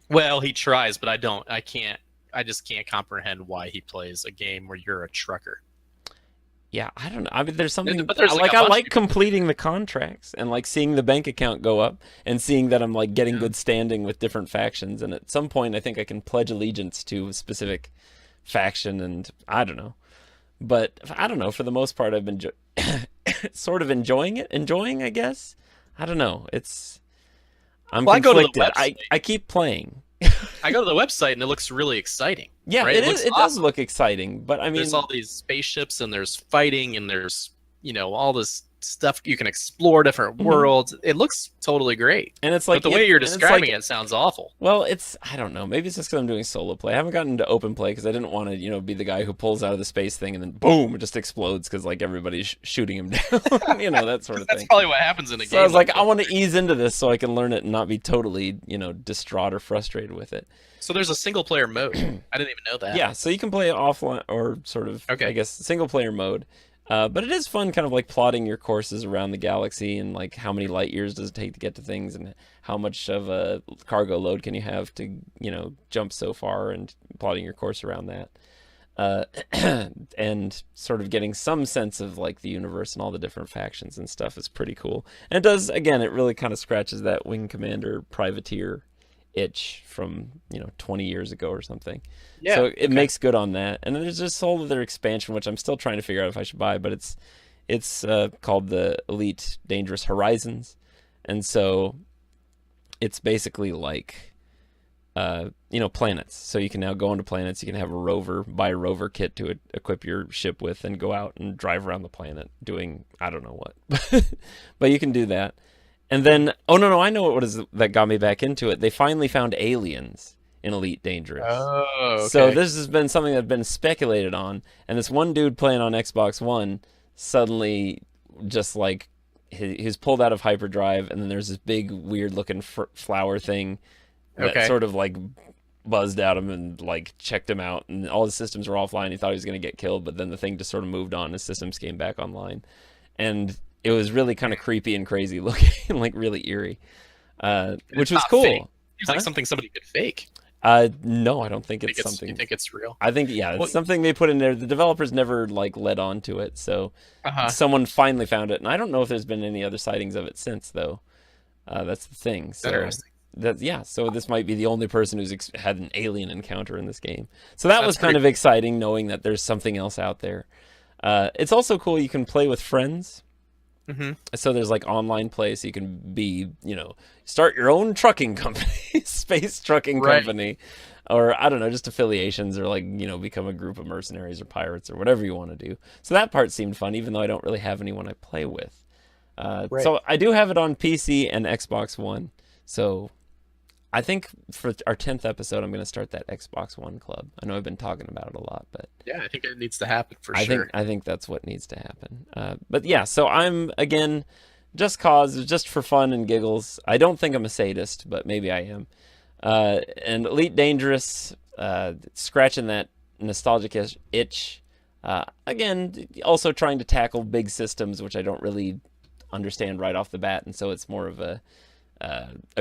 Well, he tries, but I don't. I can't. I just can't comprehend why he plays a game where you're a trucker. Yeah, I don't know. I mean, there's something But there's like a I bunch like of people. completing the contracts and like seeing the bank account go up and seeing that I'm like getting Yeah. good standing with different factions. And at some point, I think I can pledge allegiance to a specific faction, and I don't know. But I don't know. For the most part, I've been sort of enjoying it. Enjoying, I guess. I don't know. I'm Well, I go to the conflicted. website. I keep playing. I go to the website and it looks really exciting. Yeah, right? it Looks is. It does awesome. look exciting, but I mean, There's all these spaceships and there's fighting and there's all this stuff you can explore different Mhm. worlds. It looks totally great. and it's like But the way you're and it's describing like- it sounds awful. Well, I don't know. Maybe it's just because I'm doing solo play. I haven't gotten into open play because I didn't want to, be the guy who pulls out of the space thing and then boom, it just explodes because like everybody's shooting him down, that sort of That's thing. probably what happens in a game. So I was like, I that. want to ease into this so I can learn it and not be totally, distraught or frustrated with it. So there's a single player mode. I didn't even know that. Yeah, so you can play it offline or sort of, Okay. I guess, single player mode. But it is fun kind of like plotting your courses around the galaxy and like how many light years does it take to get to things and how much of a cargo load can you have to, jump so far and plotting your course around that. And sort of getting some sense of like the universe and all the different factions and stuff is pretty cool. And it does, again, it really kind of scratches that Wing Commander privateer itch from 20 years ago or something. Yeah. So it makes good on that. And then there's this whole other expansion which I'm still trying to figure out if I should buy, but it's called the Elite Dangerous Horizons, and so it's basically like planets. So you can now go into planets. You can have a rover, buy a rover kit to equip your ship with, and go out and drive around the planet doing I don't know what, but you can do that. And then, oh no, I know what is that got me back into it. They finally found aliens in Elite Dangerous. Oh, okay. So this has been something that's been speculated on, and this one dude playing on Xbox One suddenly just like he's pulled out of hyperdrive, and then there's this big weird looking flower thing that Okay. sort of like buzzed at him and like checked him out, and all his systems were offline. He thought he was going to get killed, but then the thing just sort of moved on. His systems came back online, and it was really kind of creepy and crazy looking, like really eerie, which was not cool. fake. Seems Huh? like something somebody could fake. No, I don't think You it's think something. you think it's real? I think it's Well- something they put in there. The developers never like led on to it, so Uh-huh. someone finally found it, and I don't know if there's been any other sightings of it since, though. That's the thing. So Interesting. so this might be the only person who's had an alien encounter in this game. So that was That's kind pretty of exciting, knowing that there's something else out there. It's also cool you can play with friends. Mm-hmm. So there's like online play, so you can be, start your own trucking company, space trucking Right. company, or I don't know, just affiliations, or like, become a group of mercenaries or pirates or whatever you want to do. So that part seemed fun, even though I don't really have anyone I play with. Right. So I do have it on PC and Xbox One. So I think for our 10th episode, I'm going to start that Xbox One club. I know I've been talking about it a lot, but Yeah, I think it needs to happen for I sure. think that's what needs to happen. But yeah, so I'm again just for fun and giggles. I don't think I'm a sadist, but maybe I am. And Elite Dangerous, scratching that nostalgic itch. Again, also trying to tackle big systems, which I don't really understand right off the bat, and so it's more of a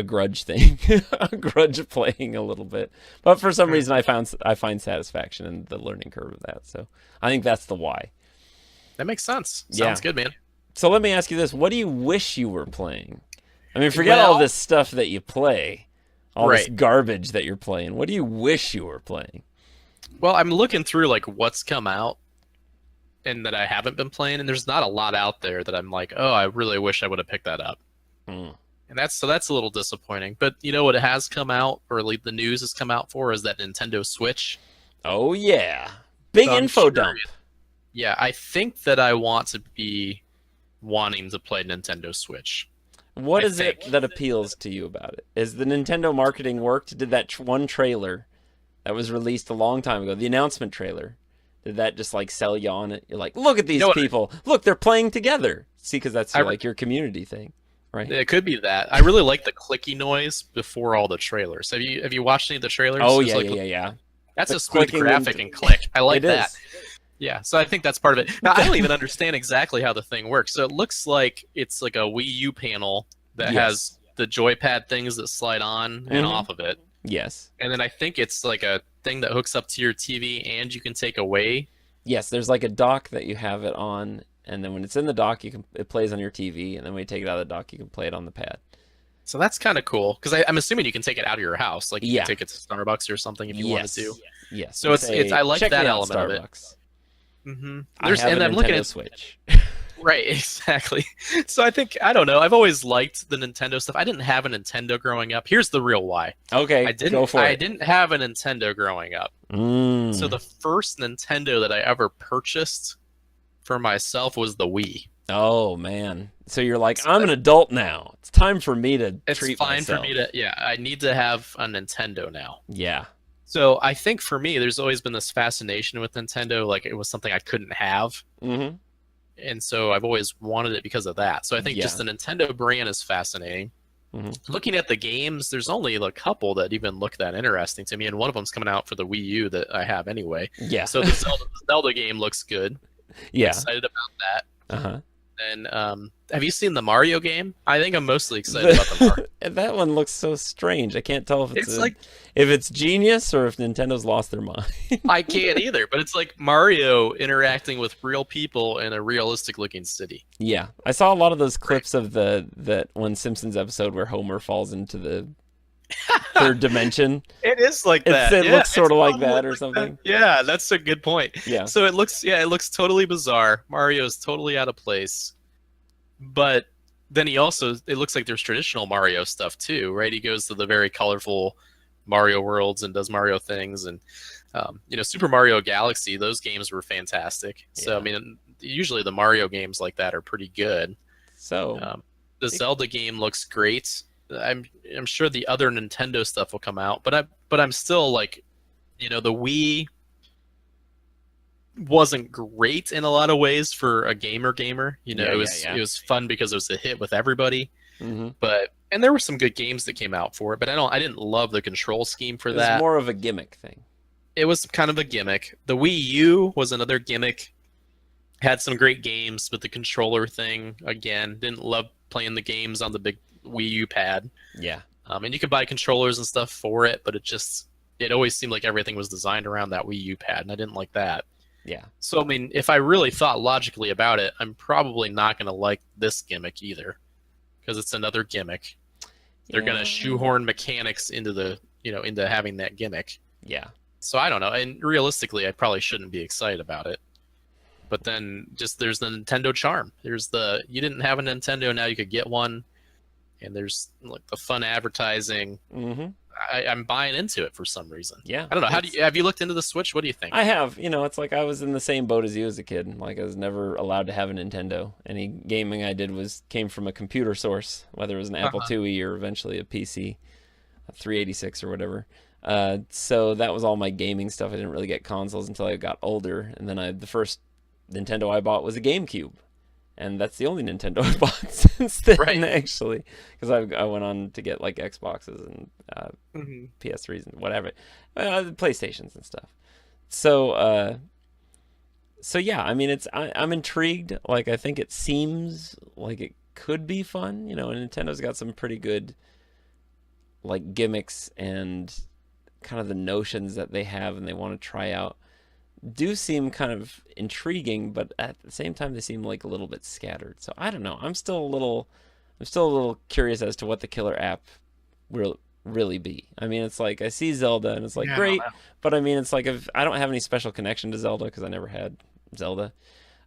grudge thing, a grudge playing a little bit. But for some reason, I find satisfaction in the learning curve of that. So I think that's the why. That makes sense. Yeah. Sounds good, man. So let me ask you this: what do you wish you were playing? I mean, forget all Well- this stuff that you play, all this Right. garbage that you're playing. What do you wish you were playing? Well, I'm looking through like what's come out and that I haven't been playing, and there's not a lot out there that I'm like, oh, I really wish I would have picked that up. Hmm. And that's a little disappointing. But you know what has come out, or at least the news has come out for, is that Nintendo Switch. Oh yeah, big So I'm info dump. curious. Yeah, I think that I want to be wanting to play Nintendo Switch. What I is it think. that appeals to you about it? Is the Nintendo marketing worked? Did that one trailer that was released a long time ago, the announcement trailer, did that just like sell you on it? You're like, look at these know what? people. Look, they're playing together. See, because that's I- like your community thing, right? It could be that. I really like the clicky noise before all the trailers. Have you watched any of the trailers? Oh There's, yeah, like, yeah. That's The a smooth clicking graphic and- and click. I like It that. is. Yeah, so I think that's part of it. Now, I don't even understand exactly how the thing works. So it looks like it's like a Wii U panel that Yes. has the joypad things that slide on and Mhm. off of it. Yes. and then I think it's like a thing that hooks up to your TV and you can take away. Yes, there's like a dock that you have it on, and then when it's in the dock, it plays on your TV, and then when you take it out of the dock, you can play it on the pad. So that's kind of cool because I'm assuming you can take it out of your house, like you Yeah. can take it to Starbucks or something if you wanted Yes. to. Yes. So it's I like check that me out, element of it. Starbucks. I There's have and a I'm looking Nintendo at Switch. right exactly. So I don't know. I've always liked the Nintendo stuff. I didn't have a Nintendo growing up. Here's the real why. Okay, go for I it. didn't have a Nintendo growing up. So Mm. the first Nintendo that I ever purchased for myself was the Wii. Oh man. So you're like, So I'm an adult now. It's time for me to it's treat fine myself. for me to yeah, I need to have a Nintendo now. Yeah. So I think for me there's always been this fascination with Nintendo, like it was something I couldn't have. Mm-hmm. And so I've always wanted it because of that. So I think Yeah. just the Nintendo brand is fascinating. Mm-hmm. Looking at the games, there's only a couple that even look that interesting to me, and one of them's coming out for the Wii U that I have anyway. Yeah. So the Zelda game looks good. Yeah. Excited about that. Uh-huh. And have you seen the Mario game? I think I'm mostly excited about the Mario. That one looks so strange. I can't tell if It's like if it's genius or if Nintendo's lost their mind. I can't either, but it's like Mario interacting with real people in a realistic looking city. Yeah, I saw a lot of those clips of that one Simpsons episode where Homer falls into the third dimension. It is like that. It Yeah, looks sort of it's like totally that or like something. that. Yeah, that's a good point. Yeah. So it looks totally bizarre. Mario is totally out of place. But then it looks like there's traditional Mario stuff too, right? He goes to the very colorful Mario worlds and does Mario things, and Super Mario Galaxy, those games were fantastic. So Yeah. I mean, usually the Mario games like that are pretty good. So The Zelda game looks great. I'm sure the other Nintendo stuff will come out, but I'm still like, the Wii wasn't great in a lot of ways for a gamer. Yeah, It was fun because it was a hit with everybody. mm-hmm. And there were some good games that came out for it, but I didn't love the control scheme for It was that. more of a gimmick thing. It was kind of a gimmick. The Wii U was another gimmick. Had some great games, but the controller thing again, didn't love playing the games on the big Wii U pad. Yeah. And you could buy controllers and stuff for it, but it always seemed like everything was designed around that Wii U pad, and I didn't like that. Yeah. So, I mean, if I really thought logically about it, I'm probably not going to like this gimmick either, because it's another gimmick. They're going to shoehorn mechanics into into having that gimmick. Yeah. So I don't know. And realistically, I probably shouldn't be excited about it. But then there's the Nintendo charm. You didn't have a Nintendo, now you could get one. And there's like the fun advertising. Mm-hmm. I'm buying into it for some reason. Yeah. I don't know. Have you looked into the Switch? What do you think? I have. It's like I was in the same boat as you as a kid. Like I was never allowed to have a Nintendo. Any gaming I did came from a computer source, whether it was an Apple IIe or eventually a PC, a 386 or whatever. So that was all my gaming stuff. I didn't really get consoles until I got older, and then the first Nintendo I bought was a GameCube. And that's the only Nintendo I bought since then, Right. actually, because I went on to get like Xboxes and PS3s and whatever, PlayStations and stuff. So yeah, I mean, I'm intrigued. Like, I think it seems like it could be fun. And Nintendo's got some pretty good like gimmicks and kind of the notions that they have and they want to try out do seem kind of intriguing, but at the same time they seem like a little bit scattered. So I don't know. I'm still a little curious as to what the killer app will really be. I mean, it's like I see Zelda and it's like great, but I mean, it's like if I don't have any special connection to Zelda because I never had Zelda.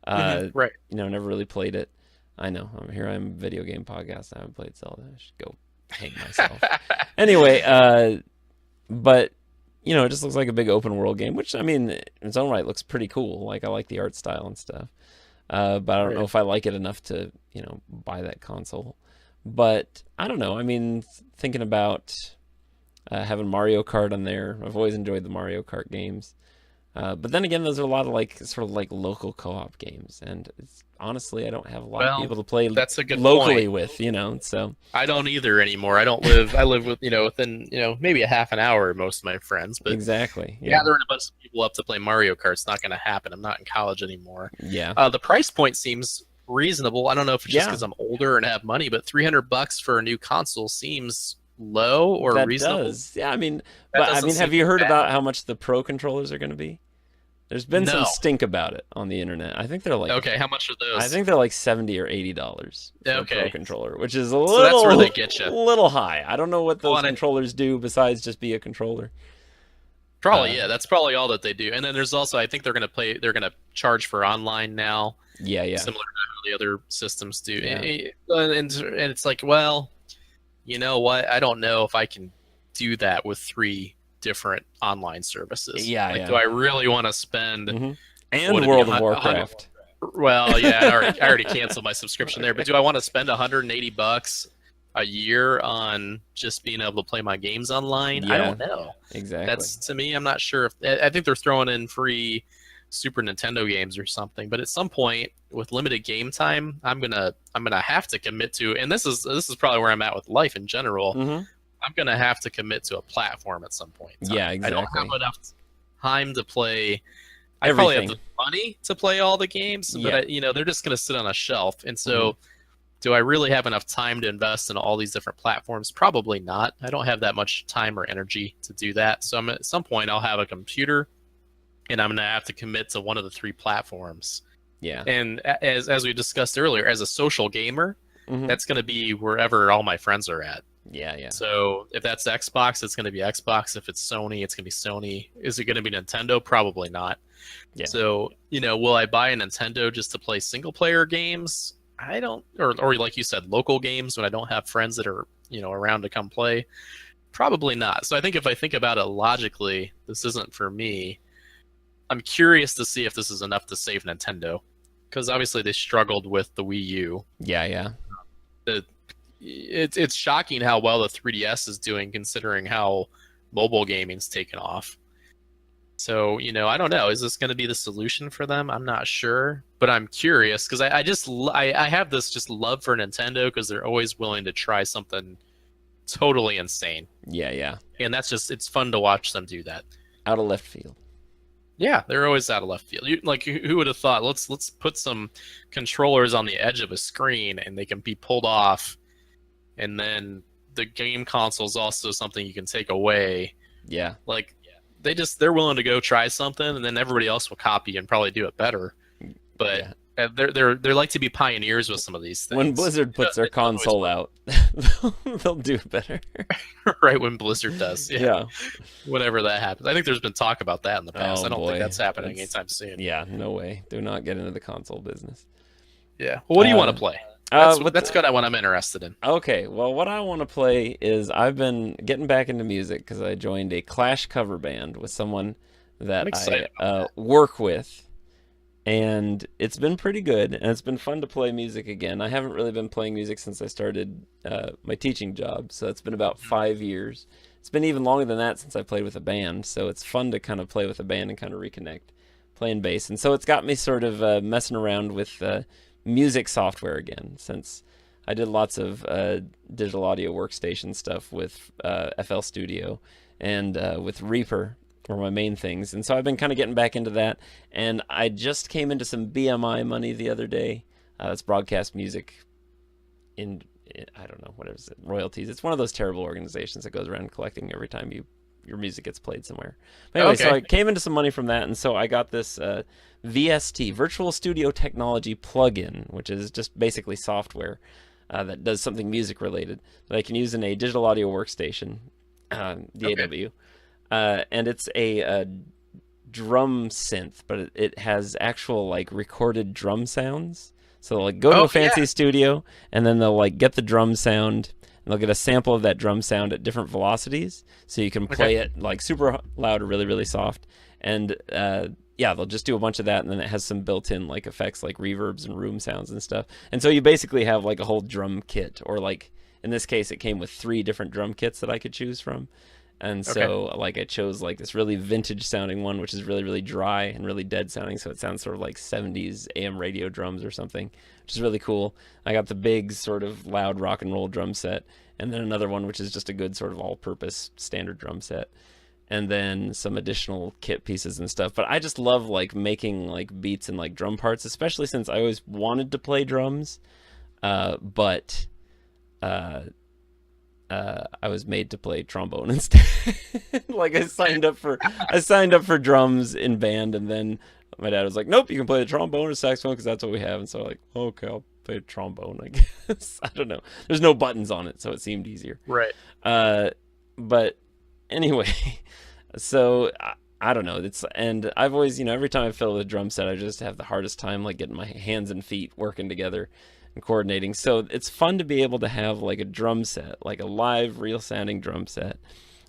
Right. Never really played it. I know. I'm video game podcast. I haven't played Zelda. I should go hang myself. Anyway, but it just looks like a big open world game, which I mean, in its own right looks pretty cool. Like I like the art style and stuff. But I don't know if I like it enough to, buy that console. But I don't know. I mean, thinking about having Mario Kart on there, I've always enjoyed the Mario Kart games. But then again, those are a lot of sort of local co-op games, and honestly, I don't have a lot of people to play that's a good locally point. with. So I don't either anymore. I live with within maybe a half an hour of most of my friends, but exactly, gathering a bunch of people up to play Mario Kart's not going to happen. I'm not in college anymore. Yeah. The price point seems reasonable. I don't know if it's just because I'm older and have money, but $300 for a new console seems low or That reasonable. does. Yeah, I mean, That but I doesn't mean, seem have you heard bad. about how much the Pro controllers are going to be? There's been some No. stink about it on the internet. Okay, how much are I those? think they're like $70 or $80 for a Pro Okay, controller, which is a so that's where they get you. little high. I don't know what Well, those and controllers do besides just be the controller. probably, Uh, yeah, that's probably all that they do. And then there's also, I think they're gonna charge for online now, yeah, yeah, similar to how the other systems do. yeah, And it's like, well, you know what? I don't know if I can do that with three different online services. yeah, Like, yeah. do I really want to spend hmm what And it be World of 100? Warcraft. Well, yeah, I already canceled my subscription there. But do I want to spend $180 a year on just being able to play my games online? I Yeah, don't know. exactly. That's to me. I'm not sure if I think they're throwing in free Super Nintendo games or something. But at some point, with limited game time, I'm gonna have to commit to. And this is probably where I'm at with life in general. hmm I'm gonna have to commit to a platform at some point in Yeah, time. I don't have exactly. enough time to play. I probably have Everything. the money to play all the games, but Yeah. they're just gonna sit on a shelf. And hmm so, do I really have enough time to invest in all these different platforms? Probably not. I don't have that much time or energy to do that. So at some point I'll have a computer and I'm gonna have to commit to one of the three platforms. Yeah. And as we discussed earlier, as a social gamer, hmm that's gonna be wherever all my friends are at. Yeah, yeah. So if that's Xbox, it's gonna be Xbox. If it's Sony, it's gonna be Sony. Is it gonna be Nintendo? Probably not. Yeah. So, will I buy a Nintendo just to play single player games? I don't, or like you said, local games when I don't have friends that are, around to come play. Probably not. So I think if I think about it logically, this isn't for me. I'm curious to see if this is enough to save Nintendo, because obviously they struggled with the Wii U. Yeah, yeah. The, it's shocking how well the 3DS is doing, considering how mobile gaming's taken off. So, I don't know. Is this going to be the solution for them? I'm not sure, but I'm curious because I have this just love for Nintendo because they're always willing to try something totally insane, Yeah, yeah. and it's fun to watch them do that. Out of left field. Yeah, they're always out of left field. Like, who would have thought? Let's put some controllers on the edge of a screen and they can be pulled off, and then the game console is also something you can take away. Yeah. Like, they're willing to go try something, and then everybody else will copy and probably do it better. But Yeah. they're like to be pioneers with some of these things. When Blizzard puts their It always console out, they'll do better. right when Blizzard does, Yeah. whenever that happens. I think there's been talk about that in the past. Oh, I don't boy. think that's happening That's- anytime soon. Yeah, no way. Do not get into the console business. Yeah. Well, what do you want to play? That's kind of what I'm interested in. Okay, well, what I want to play is I've been getting back into music because I joined a Clash cover band with someone I'm that excited I work with, and it's been pretty good, and it's been fun to play music again. I haven't really been playing music since I started my teaching job, so it's been about 5 years. It's been even longer than that since I played with a band, so it's fun to kind of play with a band and kind of reconnect playing bass. And so it's got me sort of messing around with music software again, since I did lots of digital audio workstation stuff with FL Studio and with Reaper were my main things. And so I've been kind of getting back into that. And I just came into some BMI money the other day. That's broadcast music I don't know, what is it, royalties. It's one of those terrible organizations that goes around collecting every time your music gets played somewhere. But anyway, so I came into some money from that, and so I got this VST, Virtual Studio Technology plugin, which is just basically software that does something music related that I can use in a digital audio workstation, DAW. And it's a drum synth, but it has actual like recorded drum sounds. So they'll like go to a fancy studio, and then they'll like get the drum sound, and they'll get a sample of that drum sound at different velocities, so you can play it like super loud or really, really soft. And yeah, they'll just do a bunch of that, and then it has some built-in like effects like reverbs and room sounds and stuff. And so you basically have like a whole drum kit, or like in this case, it came with 3 different drum kits that I could choose from. And so like I chose like this really vintage sounding one, which is really, really dry and really dead sounding. So it sounds sort of like 70s AM radio drums or something, which is really cool. I got the big sort of loud rock and roll drum set, and then another one, which is just a good sort of all purpose standard drum set. And then some additional kit pieces and stuff. But I just love like making like beats and like drum parts, especially since I always wanted to play drums. But I was made to play trombone instead. Like I signed up for drums in band, and then my dad was like, "Nope, you can play the trombone or saxophone because that's what we have." And so I'm like, okay, I'll play trombone, I guess. I don't know. There's no buttons on it, so it seemed easier. Right. Uh, but anyway, so I don't know. And I've always, every time I fiddle with a drum set, I just have the hardest time like getting my hands and feet working together and coordinating. So it's fun to be able to have like a drum set, like a live, real sounding drum set.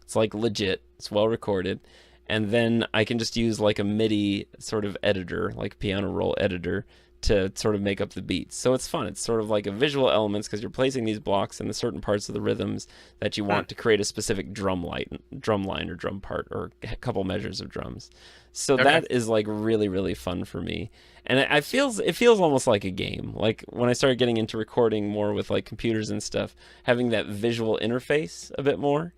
It's like legit. It's well recorded. And then I can just use like a MIDI sort of editor, like piano roll editor, to sort of make up the beats. So it's fun. It's sort of like a visual elements because you're placing these blocks in the certain parts of the rhythms that you want to create a specific drum line or drum part or a couple measures of drums. So that is like really, really fun for me. And it feels almost like a game. Like when I started getting into recording more with like computers and stuff, having that visual interface a bit more.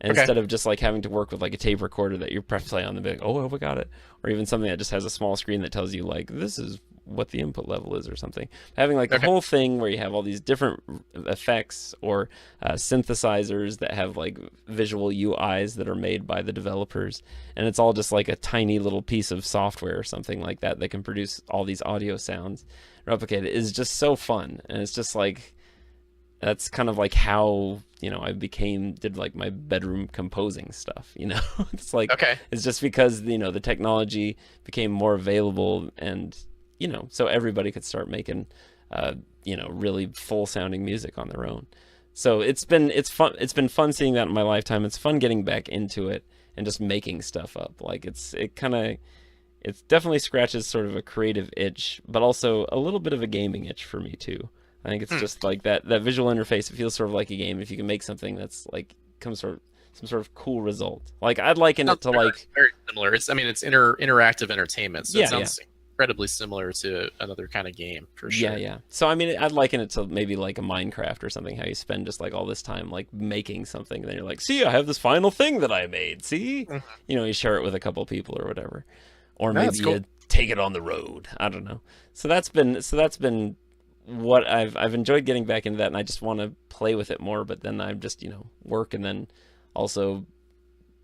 Instead of just like having to work with like a tape recorder that you press play on the big, oh, we got it, or even something that just has a small screen that tells you like this is what the input level is or something. Having like the whole thing where you have all these different effects or synthesizers that have like visual UIs that are made by the developers, and it's all just like a tiny little piece of software or something like that that can produce all these audio sounds replicated is just so fun. And it's just like that's kind of like how I did like my bedroom composing stuff. It's like it's just because the technology became more available, and so everybody could start making really full sounding music on their own. So it's fun. It's been fun seeing that in my lifetime. It's fun getting back into it and just making stuff up. Like it definitely scratches sort of a creative itch, but also a little bit of a gaming itch for me too. I think it's just like that visual interface. It feels sort of like a game if you can make something that's like some sort of cool result. Like I'd liken it to like very similar. It's interactive entertainment. So yeah, it sounds incredibly similar to another kind of game for sure. Yeah. So I mean, I'd liken it to maybe like a Minecraft or something. How you spend just like all this time like making something, and then you're like, see, I have this final thing that I made. See, you share it with a couple of people or whatever, or maybe you take it on the road. I don't know. So that's been what I've enjoyed getting back into that, and I just want to play with it more, but then I'm just work, and then also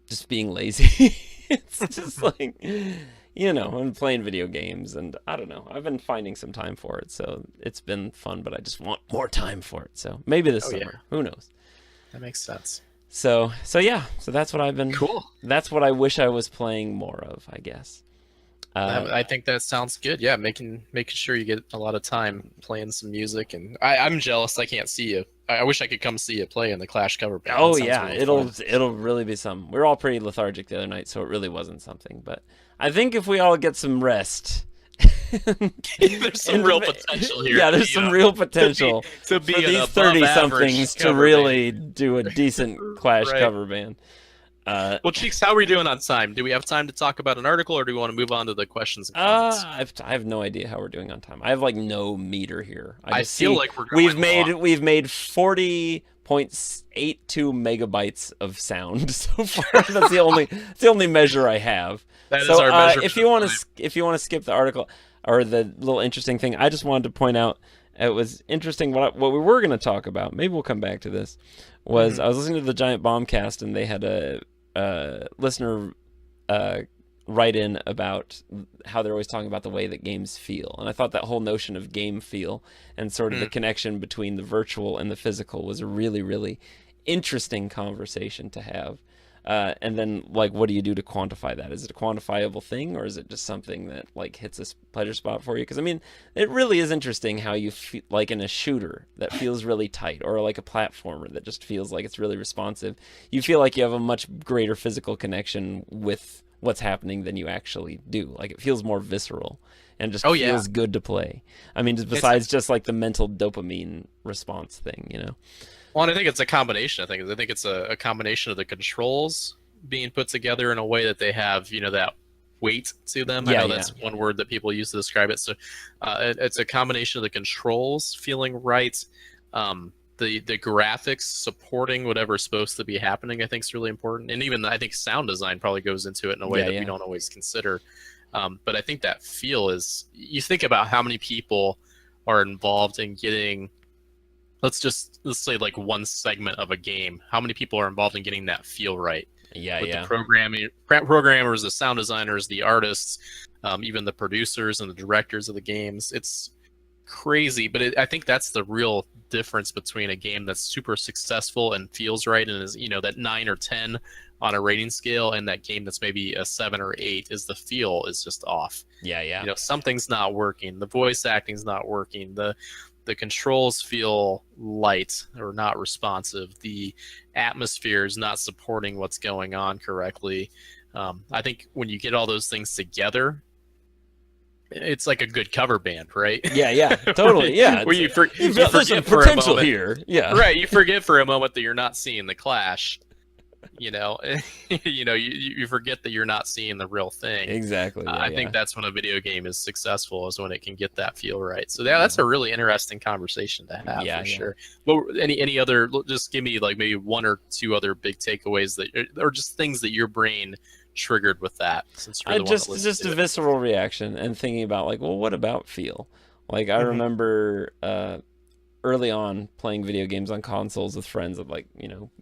just being lazy. It's just like I'm playing video games, and I don't know, I've been finding some time for it, so it's been fun, but I just want more time for it. So maybe this summer, who knows. That makes sense. So that's what I've been that's what I wish I was playing more of, I guess. I think that sounds good. Yeah, making sure you get a lot of time playing some music, and I'm jealous I can't see you. I wish I could come see you play in the Clash cover band. Oh yeah, really it'll really be something. We were all pretty lethargic the other night, so it really wasn't something. But I think if we all get some rest, there's some real potential here. Yeah, there's some real potential to be for these 30-somethings to really do a decent Clash cover band. Well, Cheeks, how are we doing on time? Do we have time to talk about an article, or do we want to move on to the questions and comments? I have no idea how we're doing on time. I have like no meter here. I feel like we're going we've made 40.82 megabytes of sound so far. That's the only measure I have. That is our measure. If you want to skip the article or the little interesting thing, I just wanted to point out it was interesting what we were going to talk about. Maybe we'll come back to this. I was listening to the Giant Bombcast, and they had a listener write in about how they're always talking about the way that games feel, and I thought that whole notion of game feel and sort of the connection between the virtual and the physical was a really, really interesting conversation to have. And then, like, what do you do to quantify that? Is it a quantifiable thing, or is it just something that like hits a pleasure spot for you? Because I mean, it really is interesting how you feel, like in a shooter that feels really tight, or like a platformer that just feels like it's really responsive. You feel like you have a much greater physical connection with what's happening than you actually do. Like it feels more visceral and just feels good to play. I mean, besides just like the mental dopamine response thing, Well, and I think it's a combination of things. I think it's a combination of the controls being put together in a way that they have, that weight to them. I know that's one word that people use to describe it. So it's a combination of the controls feeling right, the graphics supporting whatever's supposed to be happening, I think is really important. And even I think sound design probably goes into it in a way that we don't always consider. But I think that feel is, you think about how many people are involved in getting let's say like one segment of a game. How many people are involved in getting that feel right? Yeah, With yeah. the programmers, the sound designers, the artists, even the producers and the directors of the games. It's crazy, but I think that's the real difference between a game that's super successful and feels right and is, that 9 or 10 on a rating scale, and that game that's maybe a 7 or 8 is the feel is just off. Yeah. Something's not working. The voice acting's not working. The controls feel light or not responsive. The atmosphere is not supporting what's going on correctly. I think when you get all those things together, it's like a good cover band, right? Yeah, totally. Yeah, where you there's forget some for a potential moment, here. Yeah, right? You forget for a moment that you're not seeing the Clash. You forget that you're not seeing the real thing. exactly. Yeah, I think that's when a video game is successful, is when it can get that feel right. So that's a really interesting conversation to have, for sure. Well, any other? Just give me like maybe one or two other big takeaways or just things that your brain triggered with that. Since you're just a visceral reaction and thinking about like, well, what about feel? Like I remember early on playing video games on consoles with friends that like,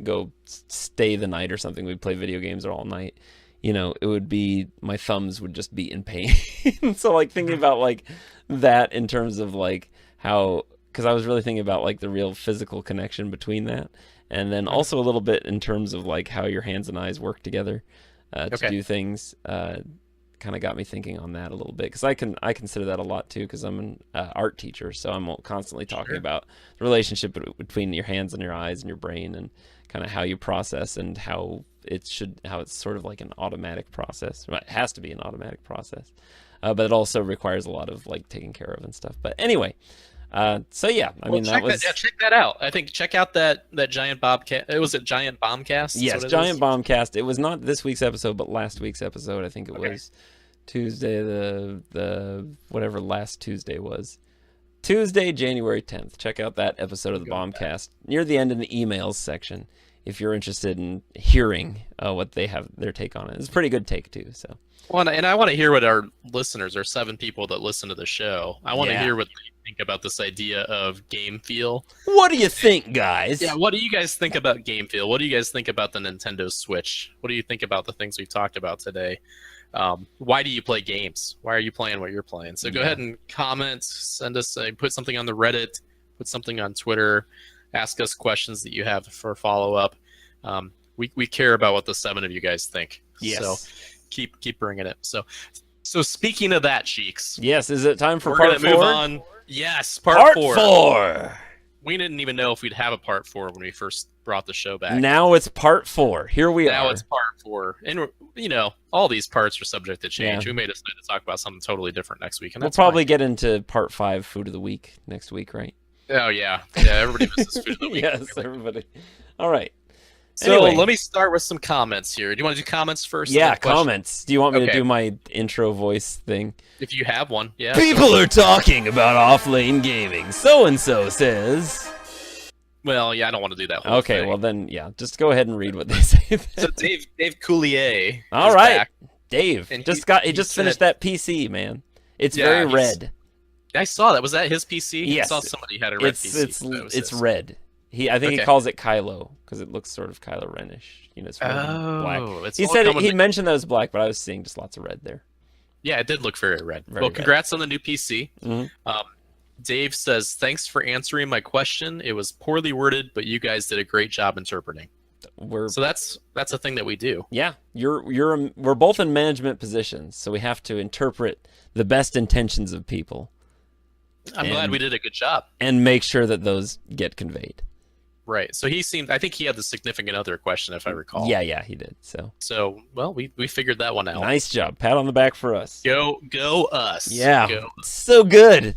go stay the night or something. We'd play video games all night. It would be, my thumbs would just be in pain. So like thinking about like that in terms of like how, because I was really thinking about like the real physical connection between that. And then also a little bit in terms of like how your hands and eyes work together to do things. Kind of got me thinking on that a little bit, because I consider that a lot too, because I'm an art teacher, so I'm constantly talking about the relationship between your hands and your eyes and your brain, and kind of how you process and how it's sort of like an automatic process. Well, it has to be an automatic process, but it also requires a lot of like taking care of and stuff. But anyway, so yeah, check that out. I think check out that Giant Bobcast. Was it Giant Bombcast? Yes, Giant Bombcast. It was not this week's episode, but last week's episode. I think it was Tuesday, the whatever last Tuesday was. Tuesday, January 10th. Check out that episode of the Bombcast near the end in the emails section if you're interested in hearing what they have their take on it. It's a pretty good take too. So. Well, and I want to hear what our listeners, our 7 people that listen to the show, I want to hear what they think about this idea of game feel. What do you think, guys? Yeah, what do you guys think about game feel? What do you guys think about the Nintendo Switch? What do you think about the things we've talked about today? Why do you play games? Why are you playing what you're playing? So go ahead and comment, send us, put something on the Reddit, put something on Twitter, ask us questions that you have for follow-up. We care about what the 7 of you guys think. Yes. So keep bringing it. So speaking of that, Cheeks. Yes, is it time for we're part gonna 4? Move on. Yes, part 4. 4. We didn't even know if we'd have a part 4 when we first brought the show back. Now it's part 4. Here we are. Now it's part 4. And, all these parts are subject to change. Yeah. We may decide to talk about something totally different next week. And we'll probably get into part 5, food of the week, next week, right? Oh, yeah. Yeah, everybody misses food of the week. Yes, everybody. All right. So anyway. Let me start with some comments here. Do you want to do comments first? Yeah, comments. Do you want me to Okay. do my intro voice thing? If you have one, yeah. People are talking about off-lane gaming. So-and-so says... Well, yeah, I don't want to do that whole Okay, thing. well then, yeah, just go ahead and read what they say. So Dave Coulier All is right, back. Dave. And He just finished that PC, man. It's very red. I saw that. Was that his PC? Yes. I saw somebody had a red PC. It's red. I think he calls it Kylo because it looks sort of Kylo Ren-ish. It's black. He mentioned that it was black, but I was seeing just lots of red there. Yeah, it did look very red. Very well, red. congrats on the new PC. Mm-hmm. Dave says, "Thanks for answering my question. It was poorly worded, but you guys did a great job interpreting." So that's a thing that we do. Yeah, we're both in management positions, so we have to interpret the best intentions of people. I'm glad we did a good job. And make sure that those get conveyed. Right. So I think he had the significant other question, if I recall. Yeah, he did. So well, we figured that one out. Nice job. Pat on the back for us. Go us. Yeah. Go. So good.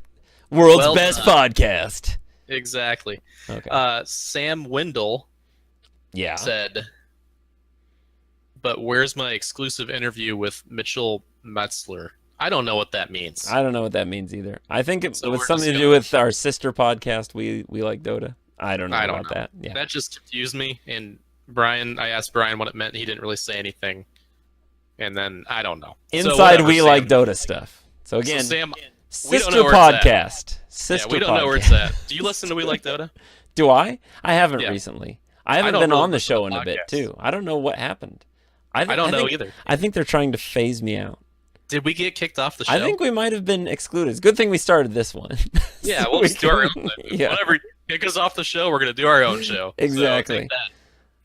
World's best podcast. Exactly. Okay. Sam Wendell said, "But where's my exclusive interview with Mitchell Metzler?" I don't know what that means. I don't know what that means either. I think it was something to do with our sister podcast, We Like Dota. I don't know about that. Yeah. That just confused me. And I asked Brian what it meant. He didn't really say anything. And then I don't know. Inside We Like Dota stuff. So again, Sam, sister podcast. we don't know where it's at. Do you listen to We Like Dota? Do I? I haven't Yeah. recently. I haven't don't been really on the listen to show in a bit podcasts. too. I don't know what happened. I don't know think, either. I think they're trying to phase me out. Did we get kicked off the show? I think we might have been excluded. It's a good thing we started this one. Yeah, So we'll we just do our own can- thing. Yeah, Whenever you kick us off the show, we're gonna do our own show. Exactly. So, take that.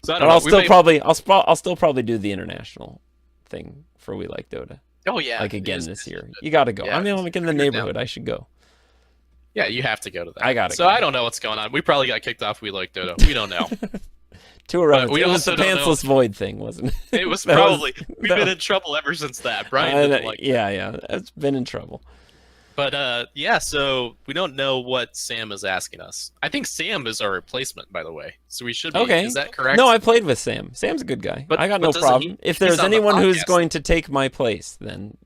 So I but don't know. I'll We still may- probably I'll still probably do the international thing for We Like Dota. Oh yeah. Like again Yes, this yes, year. yes. You got to go. Yeah, I mean, I'm like in the you're down. neighborhood. I should go. Yeah, you have to go to that. I gotta So go. I don't know what's going on. We probably got kicked off. We Like Dota. We don't know. Two around. we It was also the don't know- pantsless void thing, wasn't it? It was That was- probably we've that been was- in trouble ever since that. Brian didn't like. yeah. It's been in trouble. But yeah. So we don't know what Sam is asking us. I think Sam is our replacement, by the way. So we should be. Okay. Is that correct? No, I played with Sam. Sam's a good guy. But- I got but no doesn't problem. he- If he's there's on the anyone who's podcast. going to take my place, then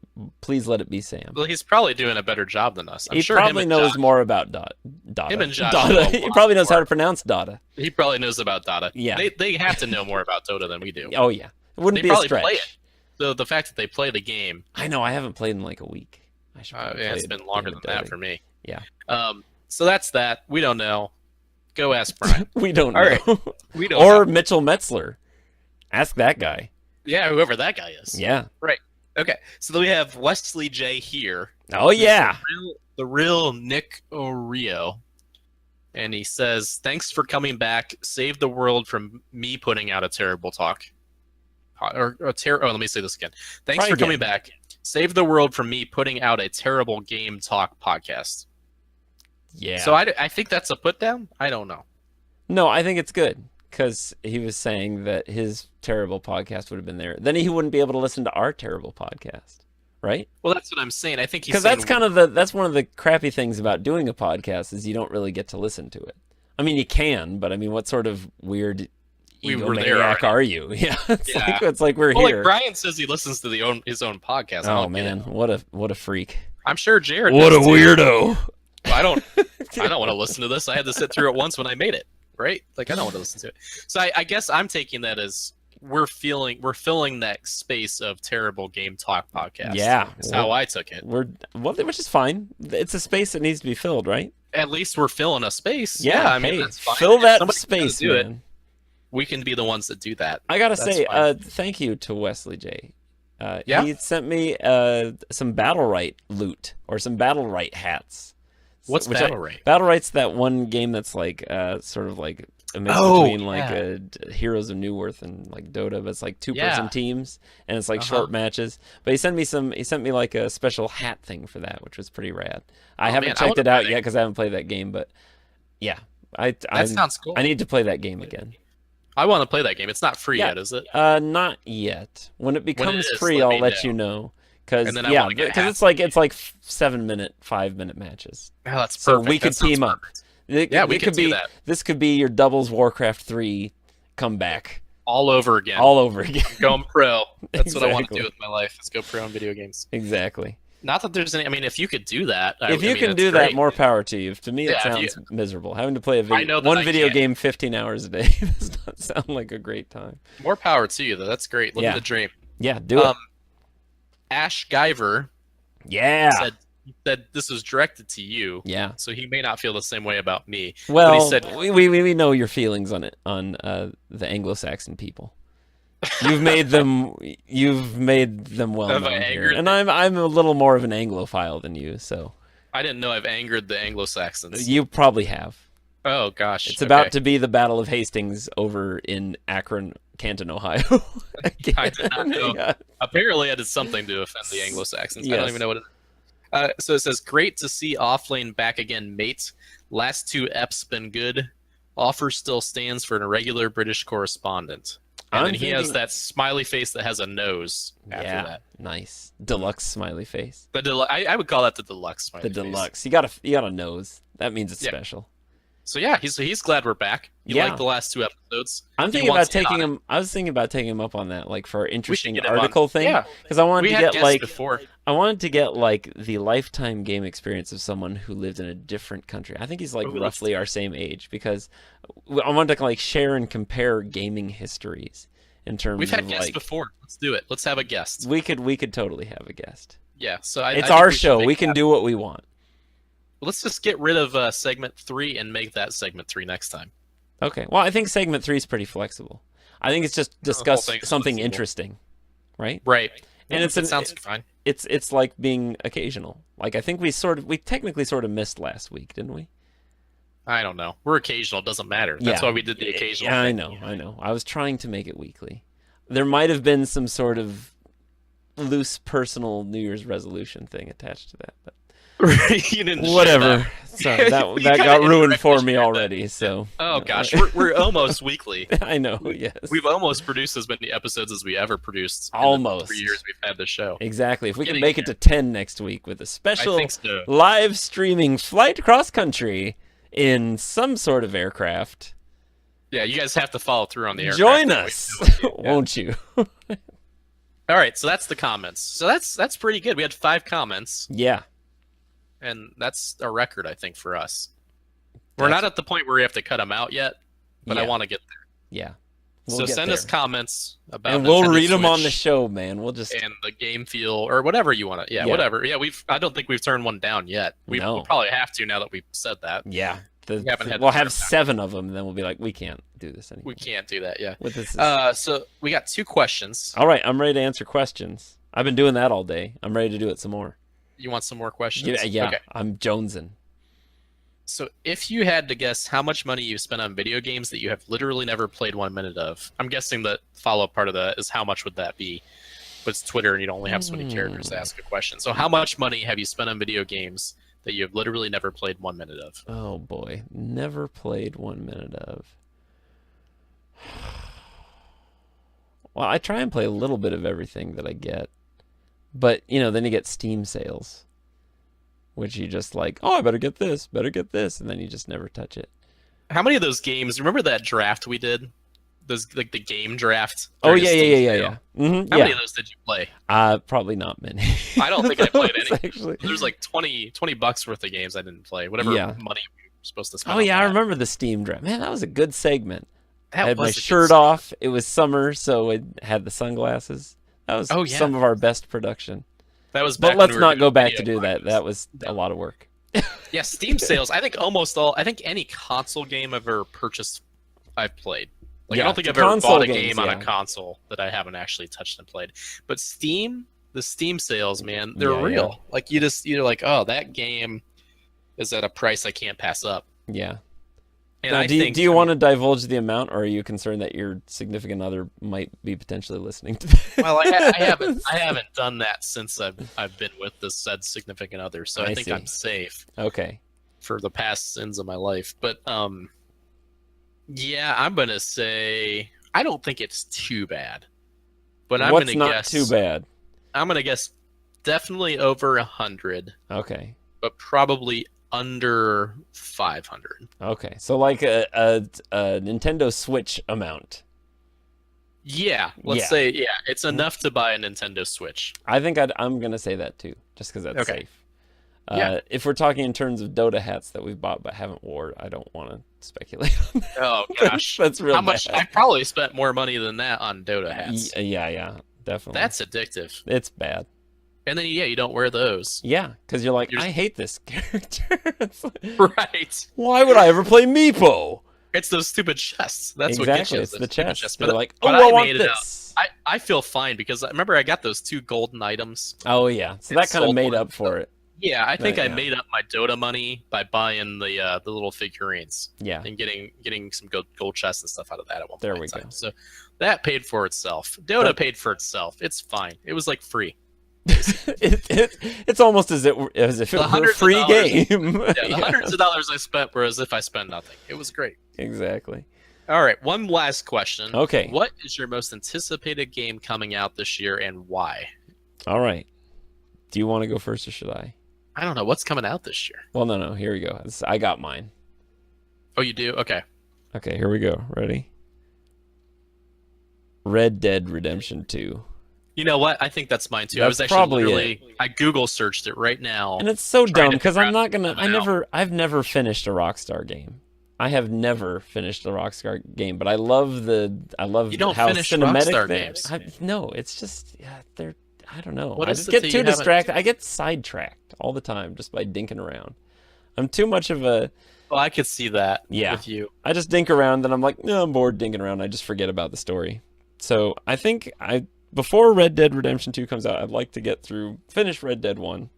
please let it be Sam. Well, he's probably doing a better job than us. I'm He sure him probably and knows Josh- more about Dota. Him and Josh Dota. know a He lot probably knows how more. to pronounce Dota. He probably knows about Dota. Yeah. They have to know more about Dota than we do. Oh yeah, it wouldn't They be a probably stretch. play it. So the fact that they play the game, I know. I haven't played in like a week. I should. probably yeah, play it's a been longer game than of that Dota. for me. Yeah. So that's that. We don't know. Go ask Brian. We don't All know. right. We don't Or know. Mitchell Metzler. Ask that guy. Yeah, whoever that guy is. Yeah. Okay. So then we have Wesley J here. Oh yeah. The real Nick O'Rio. And he says, "Thanks for coming back. Save the world from me putting out a terrible talk." Let me say this again. Thanks Try for again. coming back. Save the world from me putting out a terrible game talk podcast. Yeah. So I think that's a put down. I don't know. No, I think it's good because he was saying that his terrible podcast would have been there. Then he wouldn't be able to listen to our terrible podcast, right? Well, that's what I'm saying. I think he's Because that's kind of that's one of the crappy things about doing a podcast is you don't really get to listen to it. I mean, you can, but I mean, what sort of weird We were there egomaniac already. are you? Yeah, Yeah. it's like we're Well, here. like Brian says he listens to his own podcast. I Oh don't get man, it. what a freak! I'm sure Jared. What a does too. weirdo! I don't want to listen to this. I had to sit through it once when I made it. Right? Like I don't want to listen to it. So I guess I'm taking that as we're filling that space of terrible game talk podcast. Yeah, Is how I took it. Which is fine. It's a space that needs to be filled, right? At least we're filling a space. Yeah, I mean hey, that's fine. fill If that somebody's gonna space, do it, man. we can be the ones that do that. I gotta That's say, fine. thank you to Wesley J. Yeah? He sent me some Battle Right loot or some Battle Right hats. What's Which Battle Right? Battle Right's that one game that's like sort of like a mix Oh, between like yeah. Heroes of Newerth and like Dota, but it's like 2-person Yeah. teams and it's like Uh-huh. short matches. But he sent me like a special hat thing for that, which was pretty rad. I Oh, haven't man, I checked wanna it out play yet that. because I haven't played that game, but yeah, That sounds cool. I need to play that game again. I want to play that game. It's not free Yeah. yet, is it? Not yet. When it becomes is, free, let I'll me let know. you know. Because And then I yeah, wanna get because hats. it's like 7-minute, 5-minute matches. Oh, that's So perfect. we That could sounds team up. perfect. Yeah, we it could could do be. that. This could be your doubles Warcraft 3 comeback All over again. all over again. Going pro. That's what I want to Exactly. do with my life. Is go pro in video games. Exactly. Not that there's any. I mean, if you could do that, If you can do that, more power to you. To me, it Yeah, if sounds miserable. Having to play a I know that one I video can't. game 15 hours a day does not sound like a great time. more power to you. Though that's great. Live Yeah. the dream. Yeah, do it. Ash Guyver Yeah. said this was directed to you, Yeah. so he may not feel the same way about me. Well, he said- we know your feelings on it on the Anglo-Saxon people. You've made them well Have I known here, angered and I'm a little more of an Anglophile than you, so I didn't know I've angered the Anglo-Saxons. you probably have. Oh gosh, It's about to be the Battle of Hastings over in Akron, Canton, Ohio. I did not know. Yeah. Apparently, I did something to offend the Anglo-Saxons. I Yes. don't even know what it is. So it says, great to see Offlane back again, mate. Last two EPs been good. Offer still stands for an irregular British correspondent. And I'm then he has thinking- that smiley face that has a nose after Yeah, that. nice deluxe smiley face. I would call that the deluxe smiley The face. deluxe. You got a nose. That means it's Yeah. special. So yeah, he's glad we're back. He Yeah. liked the last two episodes. I'm He thinking about wants in taking on it. him. I was thinking about taking him up on that, like for our interesting get him on. article thing. Yeah. Because I wanted We to had get guests like before. I wanted to get like the lifetime game experience of someone who lived in a different country. I think he's like Ooh, let's roughly our same age because I wanted to like share and compare gaming histories in terms We've had of guests like before. Let's do it. Let's have a guest. we could totally have a guest. Yeah. So I It's think our we should show. make We can that- do what we want. let's just get rid of segment 3 and make that segment 3 next time. Okay. Well, I think segment 3 is pretty flexible. I think it's just The whole discuss thing's something flexible. interesting, right? Right. And it sounds fine. It's like being occasional. Like I think we technically sort of missed last week, didn't we? I don't know. We're occasional. It doesn't matter. That's Yeah. why we did the occasional. Yeah, thing. I know. I was trying to make it weekly. There might have been some sort of loose personal New Year's resolution thing attached to that, but You didn't share whatever. that. So that You that kinda got ruined indirectly for me shared that. already. So Oh you know, gosh, we're almost weekly. I know. Yes. We've almost produced as many episodes as we ever produced. In Almost. the 3 years we've had the show. Exactly. If we can Getting make it to 10 next week with a I special think so. live streaming flight cross country in some sort of aircraft, Yeah, you guys have to follow through on the aircraft. join that we us, do. Yeah. won't you? All right, so that's the comments. So that's pretty good. We had 5 comments, Yeah. and that's a record, I think, for us. We're not at the point where we have to cut them out yet, but I Yeah. want to get there. Yeah. So We'll get send us there. comments about And we'll Nintendo read them on the Switch show, man. We'll just and the game feel or whatever you want to. Yeah, Yeah. whatever. Yeah, I don't think we've turned one down yet. No. We'll probably have to now that we've said that. yeah. We haven't had We'll to have turn 7 of them, and then we'll be like, we can't do this anymore. We can't do that. Yeah. With this. So we got 2 questions. All right, I'm ready to answer questions. I've been doing that all day. I'm ready to do it some more. You want some more questions? Yeah. Okay. I'm jonesing. So if you had to guess how much money you spent on video games that you have literally never played 1 minute of, I'm guessing the follow-up part of that is how much would that be? But it's Twitter and you only have so many characters to ask a question. So how much money have you spent on video games that you have literally never played 1 minute of? Oh boy, never played 1 minute of. Well, I try and play a little bit of everything that I get, but then you get Steam sales, which you just like, oh, I better get this, and then you just never touch it. How many of those games? Remember that draft we did? Those like the game draft. Oh during yeah, the Steam yeah. sale? Mm-hmm, How yeah. many of those did you play? Probably not many. I don't think I played Those, any. actually. There's like 20 bucks worth of games I didn't play. Whatever Yeah. money we were supposed to spend. Oh on yeah, I that. remember the Steam draft. Man, that was a good segment. That I had was my a good shirt segment. off. It was summer, so it had the sunglasses. That was Oh, yeah. some of our best production. That was. But back when let's we were not doing go back to video do that. podcasts. That was a lot of work. Yeah, Steam sales. I think any console game I've ever purchased, I've played. Like Yeah, I don't think the I've ever console bought a games, game on yeah. a console that I haven't actually touched and played. But the Steam sales, man, they're Yeah, real. yeah. Like you're like, oh, that game is at a price I can't pass up. Yeah. And Now, I do you, think, do you want to divulge the amount, or are you concerned that your significant other might be potentially listening to this? Well, I haven't done that since I've been with this said significant other, so I I think see. I'm safe Okay. for the past sins of my life. But yeah, I'm gonna say I don't think it's too bad. But I'm What's gonna not guess too bad? I'm gonna guess definitely over 100, Okay. but probably under 500. Okay. So like a Nintendo Switch amount. Yeah, let's Yeah. say it's enough to buy a Nintendo Switch. I think I'm gonna say that too, just because that's Okay. safe. Yeah. If we're talking in terms of Dota hats that we've bought but haven't worn, I don't want to speculate on that. Oh gosh, That's real how much? bad. I probably spent more money than that on Dota hats. Yeah, definitely. That's addictive. It's bad. And then you don't wear those. Yeah, because you're like, You're- I hate this character. It's like, Right. why would I ever play Meepo? It's those stupid chests. That's what gets Exactly, you. it's those the stupid chest. chests. They're But, like, but oh, I I want made it out. this. I feel fine because I remember I got those 2 golden items. Oh yeah, so And that kind of sold made one. up for it. Yeah, I think Right, I yeah. made up my Dota money by buying the little figurines Yeah, and getting some gold chests and stuff out of that at one There point we in time. go. So that paid for itself. Dota But- paid for itself. It's fine. It was like free. it's almost as if it The were a hundreds of free dollars. game. Yeah, the Yeah, hundreds of dollars I spent were as if I spent nothing. It was great. exactly. All right, one last question. Okay. What is your most anticipated game coming out this year and why? All right. Do you want to go first or should I? I don't know. What's coming out this year? Well, no. Here we go. I got mine. Oh, you do? Okay. Okay, here we go. Ready? Red Dead Redemption 2. You know what? I think that's mine too. I That's was actually probably literally I Google searched it right now. And it's so Trying dumb to because figure I'm out not gonna. coming I've never finished a Rockstar game. I have never finished a Rockstar game, but I love You don't how finish cinematic Rockstar they- games. No, it's just they're. I don't know. What I is just it get that too you haven't- distracted. I get sidetracked all the time just by dinking around. I'm too much of a Well, I could see that yeah. with you. I just dink around, and I'm like, no, I'm bored dinking around. I just forget about the story. So I think before Red Dead Redemption 2 comes out, I'd like to finish Red Dead 1,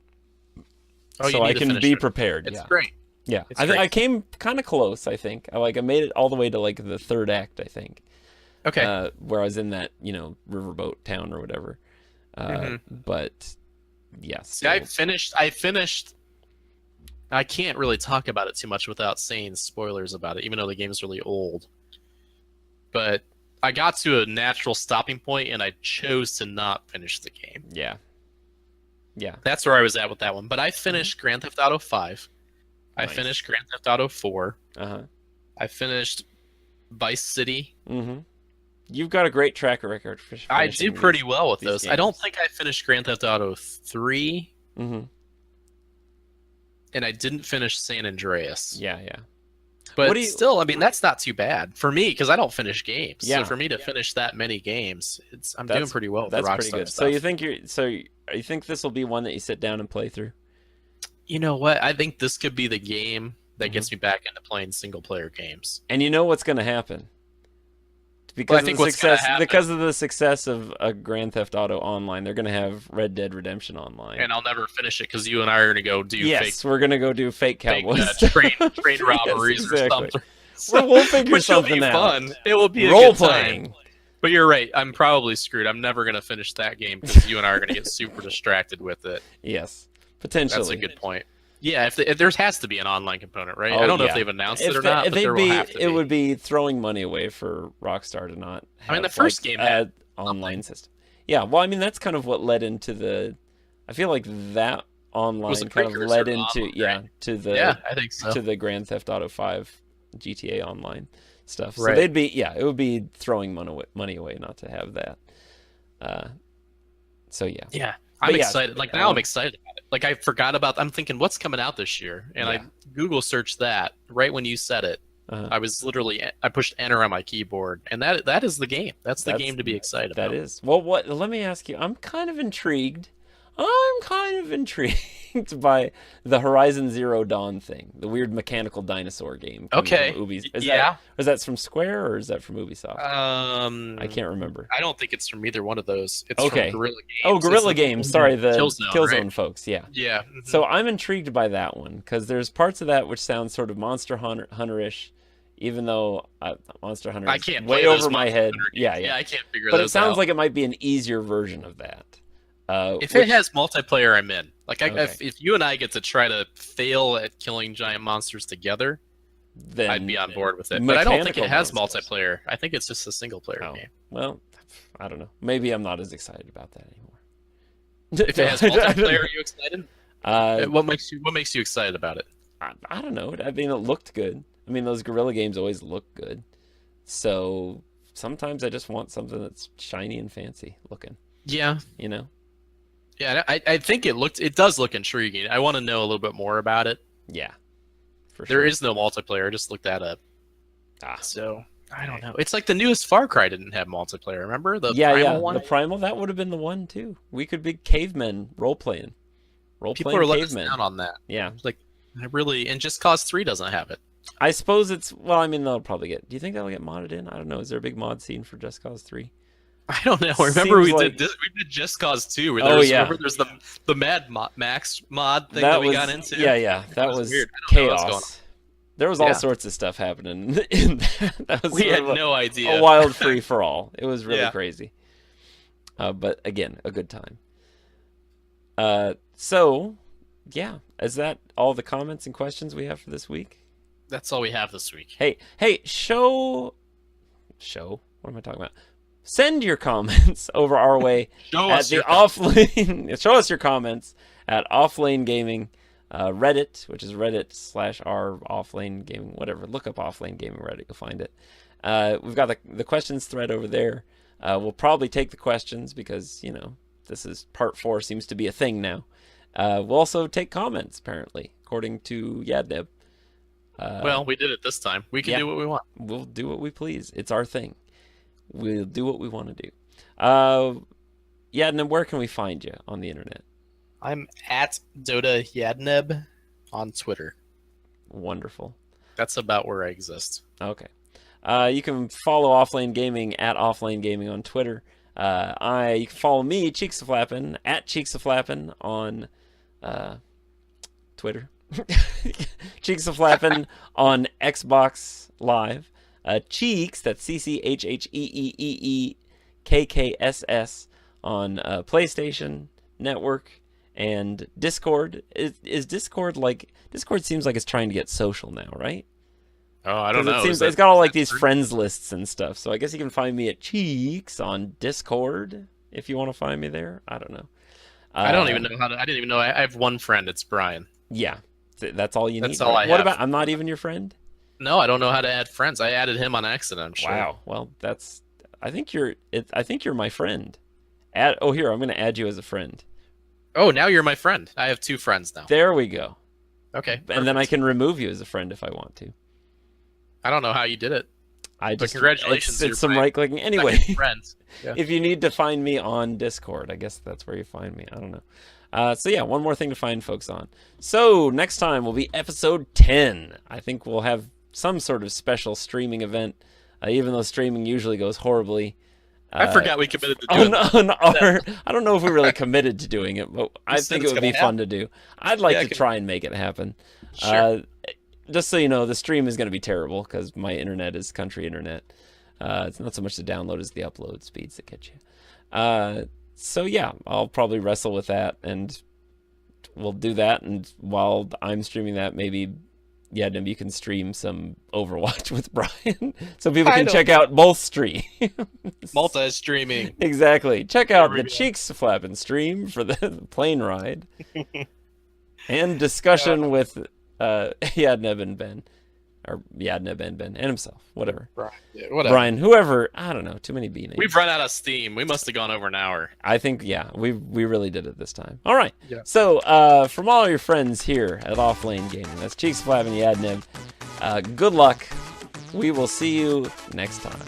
Oh, you so need I to can finish be it. prepared. It's Yeah, great. yeah. It's I great. came kind of close. I think I made it all the way to like the third act. I think Okay. where I was in that riverboat town or whatever. hmm But yes, See, I finished. I can't really talk about it too much without saying spoilers about it, even though the game's really old. But I got to a natural stopping point, and I chose to not finish the game. yeah, yeah. That's where I was at with that one. But I finished Grand Theft Auto 5. I Nice. finished Grand Theft Auto 4. Uh-huh. I finished Vice City. Mm-hmm. You've got a great track record for I finishing did pretty these well with these those. I don't games. think I finished Grand Theft Auto 3, Mm-hmm. and I didn't finish San Andreas. Yeah, yeah. But What do you- still, I mean, that's not too bad for me because I don't finish games. Yeah. So for me to finish that many games, I'm That's- doing pretty well with the That's Rockstar pretty good. stuff. So you think this will be one that you sit down and play through? You know what? I think this could be the game that Mm-hmm. gets me back into playing single player games. And you know what's going to happen Well, I think what's gonna happen, because of the success of a Grand Theft Auto Online. They're going to have Red Dead Redemption Online. and I'll never finish it because you and I are going to go do Yes, we're going to go do fake fake cowboys. train robberies Yes, or exactly. something. We'll figure Which will something be out. fun. It will be a Role good time. playing. But you're right. I'm probably screwed. I'm never going to finish that game because you and I are going to get super distracted with it. Yes, potentially. That's a good point. Yeah, if there has to be an online component, right? Oh, I don't know yeah. if they've announced If it or they- not, if but there will have to it be. would be throwing money away for Rockstar to not. I mean, the have, first like, game had online system. Yeah, well, I mean that's kind of what led into the. I feel like that online Was a kind of precursor led to into online, to the Yeah, I think so. to the Grand Theft Auto 5 GTA Online stuff. So Right. it would be throwing money away not to have that. So yeah. Yeah, But I'm yeah, excited. Like now, I'm excited about it. Like I forgot about. I'm thinking, what's coming out this year? And Yeah. I Google searched that right when you said it. Uh-huh. I pushed enter on my keyboard, and that is the game. That's the That's- game to be excited That about. is. Well, what? Let me ask you. I'm kind of intrigued. I'm kind of intrigued by the Horizon Zero Dawn thing, the weird mechanical dinosaur game. coming Okay. from Yeah. Is that from Square or is that from Ubisoft? I can't remember. I don't think it's from either one of those. It's Okay. from Guerrilla Games. Oh, It's Guerrilla the- Games. Sorry, the Killzone, right? folks. Yeah. Yeah. mhm. So I'm intrigued by that one because there's parts of that which sound sort of Monster Hunter-ish, even though Monster Hunter I is can't way play those over my Monster head. Hunter games. Yeah, Yeah, yeah. I can't figure But those it sounds out. like it might be an easier version of that. If Which- it has multiplayer, I'm in. Like, Okay. if you and I get to try to fail at killing giant monsters together, then I'd be on board with it. But I don't think it mechanical has monsters. multiplayer. I think it's just a single player Oh. game. Well, I don't know. Maybe I'm not as excited about that anymore. If it has multiplayer, are you excited? uh, What makes you excited about it? I don't know. I mean, it looked good. I mean, those Guerrilla games always look good. So sometimes I just want something that's shiny and fancy looking. Yeah, You know? yeah. I think it does look intriguing. I want to know a little bit more about it. Yeah. For There sure. is no multiplayer. I just looked that up. Ah. So I don't know. It's like the newest Far Cry didn't have multiplayer. Remember the yeah, Primal yeah. one? The Primal, that would have been the one too. We could be cavemen role playing. People are letting us cavemen. down on that. Yeah. Like, I really, and Just Cause 3 doesn't have it. I suppose it's well, I mean they'll probably get. Do you think that'll get modded in? I don't know. Is there a big mod scene for Just Cause 3? I don't know. Remember Seems like- we did Just Cause 2 where Oh, there's yeah. remember there's the Max mod thing that we got into. Yeah, yeah. That was weird. I don't know what's going chaos. There was all Yeah. sorts of stuff happening in that. That was We sort had of no idea. a wild free for all. It was really Yeah. crazy. But again, a good time. So yeah, is that all the comments and questions we have for this week? That's all we have this week. Hey, show. What am I talking about? Send your comments over our way Show at us the your offlane. Show us your comments at Offlane Gaming, Reddit, which is Reddit/r Offlane Gaming, whatever. Look up Offlane Gaming Reddit, you'll find it. We've got the questions thread over there. We'll probably take the questions because this is part 4 seems to be a thing now. We'll also take comments apparently, according to Yadneb. Well, we did it this time. We can yeah. do what we want. We'll do what we please. It's our thing. We'll do what we want to do. Yadneb, where can we find you on the internet? I'm at Dota Yadneb on Twitter. Wonderful. That's about where I exist. Okay. You can follow Offlane Gaming at Offlane Gaming on Twitter. You can follow me, Cheeks of Flappin, at Cheeks of Flappin on Twitter. Cheeks of Flappin on Xbox Live. Cheeks, that's CCHHEEEEKKSS on PlayStation Network and Discord. Is Discord like... Discord seems like it's trying to get social now, right? Oh, I don't know. It's got all like these friends lists and stuff. So I guess you can find me at Cheeks on Discord if you want to find me there. I don't know. I don't even know how to. I didn't even know. I have one friend. It's Brian. Yeah, that's all you need. That's all I What have. about? I'm not even your friend. No, I don't know how to add friends. I added him on accident. I'm sure. Wow. Well, that's. I think you're my friend. Here, I'm going to add you as a friend. Oh, now you're my friend. I have 2 friends now. There we go. Okay. And then I can remove you as a friend if I want to. I don't know how you did it. But congratulations. It's some right clicking. Anyway, friends. Yeah. If you need to find me on Discord, I guess that's where you find me. I don't know. So yeah, one more thing to find folks on. So next time will be episode 10. I think we'll have some sort of special streaming event, even though streaming usually goes horribly. I forgot we committed to doing that. I don't know if we really committed to doing it, but I think it would be fun to do. I'd like to try and make it happen. Sure. Just so you know, the stream is going to be terrible because my internet is country internet. It's not so much the download as the upload speeds that get you. So yeah, I'll probably wrestle with that, and we'll do that. And while I'm streaming that, maybe you can stream some Overwatch with Brian, so people can check out both streams. Multi-streaming. Exactly. Check out the Cheeks Flappin' stream for the plane ride, and discussion with Yadneb and Ben. Or Yadneb and Ben, and himself, whatever. Brian, whoever, I don't know, too many B names. We've run out of steam. We must have gone over an hour. I think, yeah, we really did it this time. All right. Yeah. So, from all your friends here at Offlane Gaming, that's Cheeks, Flav, and Yadneb, good luck. We will see you next time.